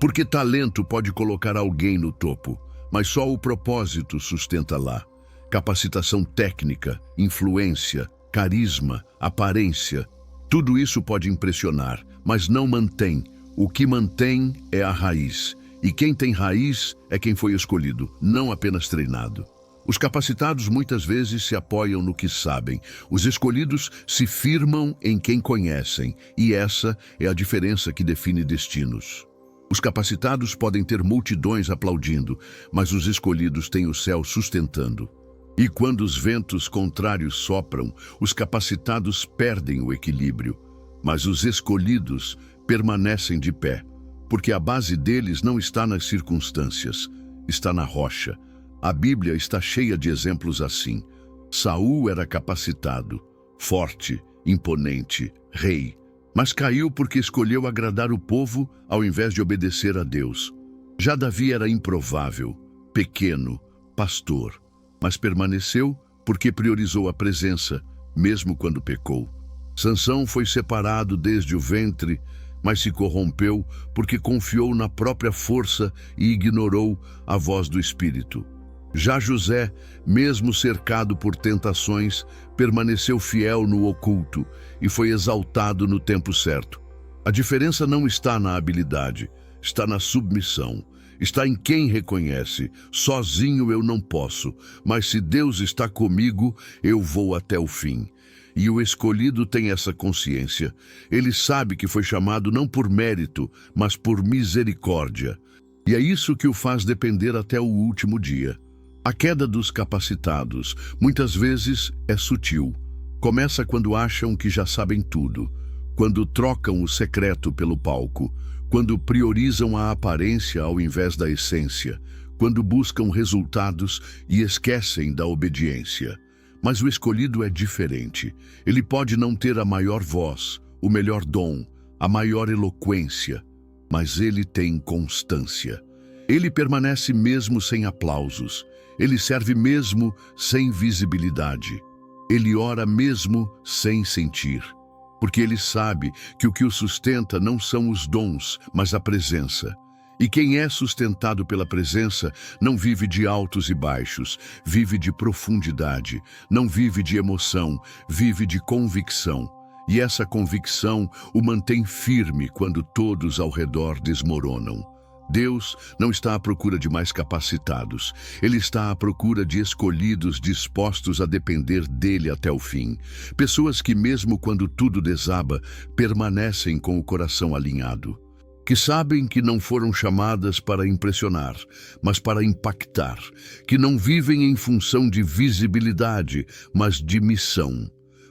Porque talento pode colocar alguém no topo, mas só o propósito sustenta lá. Capacitação técnica, influência, carisma, aparência, tudo isso pode impressionar, mas não mantém. O que mantém é a raiz. E quem tem raiz é quem foi escolhido, não apenas treinado. Os capacitados muitas vezes se apoiam no que sabem. Os escolhidos se firmam em quem conhecem. E essa é a diferença que define destinos. Os capacitados podem ter multidões aplaudindo, mas os escolhidos têm o céu sustentando. E quando os ventos contrários sopram, os capacitados perdem o equilíbrio, mas os escolhidos permanecem de pé, porque a base deles não está nas circunstâncias, está na rocha. A Bíblia está cheia de exemplos assim. Saul era capacitado, forte, imponente, rei, mas caiu porque escolheu agradar o povo ao invés de obedecer a Deus. Já Davi era improvável, pequeno, pastor, mas permaneceu porque priorizou a presença, mesmo quando pecou. Sansão foi separado desde o ventre, mas se corrompeu porque confiou na própria força e ignorou a voz do Espírito. Já José, mesmo cercado por tentações, permaneceu fiel no oculto e foi exaltado no tempo certo. A diferença não está na habilidade, está na submissão. Está em quem reconhece: sozinho eu não posso, mas se Deus está comigo, eu vou até o fim. E o escolhido tem essa consciência. Ele sabe que foi chamado não por mérito, mas por misericórdia. E é isso que o faz depender até o último dia. A queda dos capacitados, muitas vezes, é sutil. Começa quando acham que já sabem tudo, quando trocam o secreto pelo palco, quando priorizam a aparência ao invés da essência, quando buscam resultados e esquecem da obediência. Mas o escolhido é diferente. Ele pode não ter a maior voz, o melhor dom, a maior eloquência, mas ele tem constância. Ele permanece mesmo sem aplausos. Ele serve mesmo sem visibilidade. Ele ora mesmo sem sentir. Porque ele sabe que o que o sustenta não são os dons, mas a presença. E quem é sustentado pela presença não vive de altos e baixos, vive de profundidade, não vive de emoção, vive de convicção. E essa convicção o mantém firme quando todos ao redor desmoronam. Deus não está à procura de mais capacitados. Ele está à procura de escolhidos dispostos a depender dele até o fim. Pessoas que, mesmo quando tudo desaba, permanecem com o coração alinhado. Que sabem que não foram chamadas para impressionar, mas para impactar. Que não vivem em função de visibilidade, mas de missão.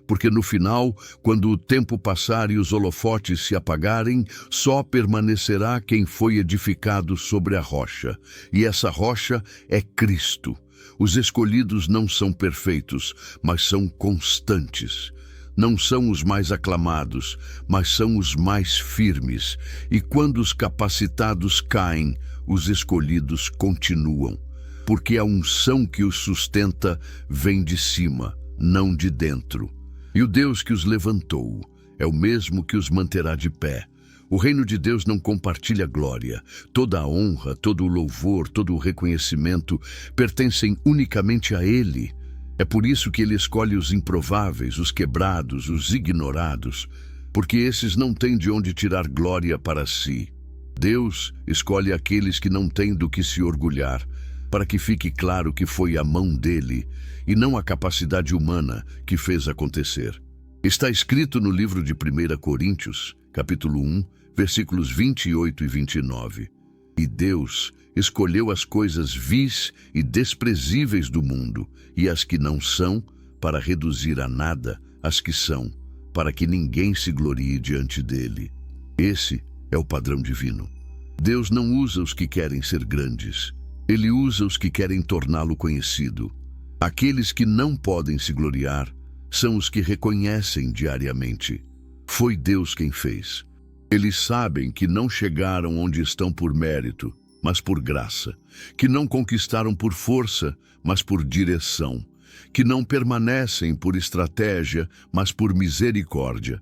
Porque no final, quando o tempo passar e os holofotes se apagarem, só permanecerá quem foi edificado sobre a rocha. E essa rocha é Cristo. Os escolhidos não são perfeitos, mas são constantes. Não são os mais aclamados, mas são os mais firmes. E quando os capacitados caem, os escolhidos continuam. Porque a unção que os sustenta vem de cima, não de dentro. E o Deus que os levantou é o mesmo que os manterá de pé. O reino de Deus não compartilha glória. Toda a honra, todo o louvor, todo o reconhecimento pertencem unicamente a Ele. É por isso que Ele escolhe os improváveis, os quebrados, os ignorados, porque esses não têm de onde tirar glória para si. Deus escolhe aqueles que não têm do que se orgulhar, para que fique claro que foi a mão dele e não a capacidade humana que fez acontecer. Está escrito no livro de 1 Coríntios, capítulo 1, versículos 28 e 29. E Deus escolheu as coisas vis e desprezíveis do mundo e as que não são, para reduzir a nada as que são, para que ninguém se glorie diante dele. Esse é o padrão divino. Deus não usa os que querem ser grandes. Ele usa os que querem torná-lo conhecido. Aqueles que não podem se gloriar são os que reconhecem diariamente. Foi Deus quem fez. Eles sabem que não chegaram onde estão por mérito, mas por graça. Que não conquistaram por força, mas por direção. Que não permanecem por estratégia, mas por misericórdia.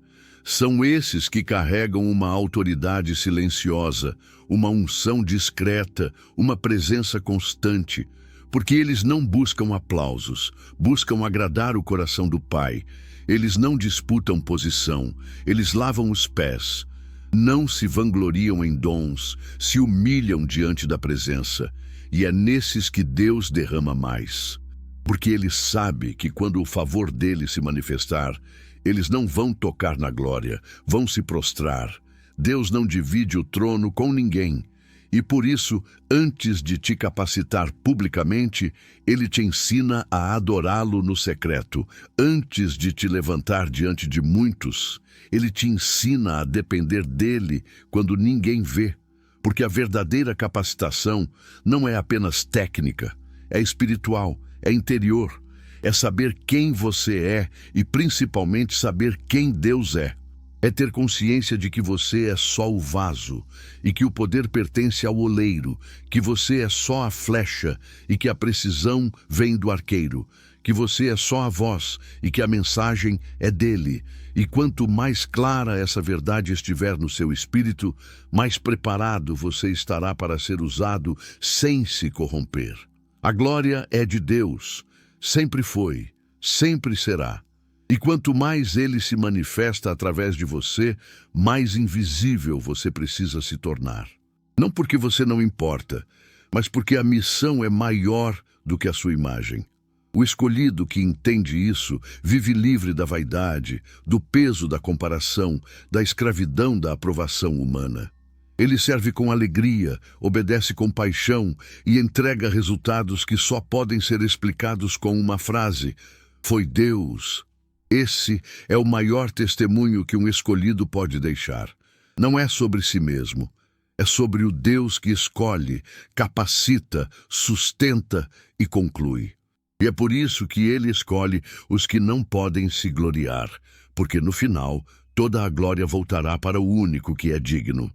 São esses que carregam uma autoridade silenciosa, uma unção discreta, uma presença constante, porque eles não buscam aplausos, buscam agradar o coração do Pai. Eles não disputam posição, eles lavam os pés. Não se vangloriam em dons, se humilham diante da presença, e é nesses que Deus derrama mais. Porque Ele sabe que quando o favor dele se manifestar, eles não vão tocar na glória, vão se prostrar. Deus não divide o trono com ninguém. E por isso, antes de te capacitar publicamente, Ele te ensina a adorá-lo no secreto. Antes de te levantar diante de muitos, Ele te ensina a depender dele quando ninguém vê. Porque a verdadeira capacitação não é apenas técnica, é espiritual, é interior. É saber quem você é e principalmente saber quem Deus é. É ter consciência de que você é só o vaso e que o poder pertence ao oleiro, que você é só a flecha e que a precisão vem do arqueiro, que você é só a voz e que a mensagem é dele. E quanto mais clara essa verdade estiver no seu espírito, mais preparado você estará para ser usado sem se corromper. A glória é de Deus, sempre foi, sempre será. E quanto mais ele se manifesta através de você, mais invisível você precisa se tornar. Não porque você não importa, mas porque a missão é maior do que a sua imagem. O escolhido que entende isso vive livre da vaidade, do peso da comparação, da escravidão da aprovação humana. Ele serve com alegria, obedece com paixão e entrega resultados que só podem ser explicados com uma frase: foi Deus. Esse é o maior testemunho que um escolhido pode deixar. Não é sobre si mesmo, é sobre o Deus que escolhe, capacita, sustenta e conclui. E é por isso que ele escolhe os que não podem se gloriar, porque no final toda a glória voltará para o único que é digno.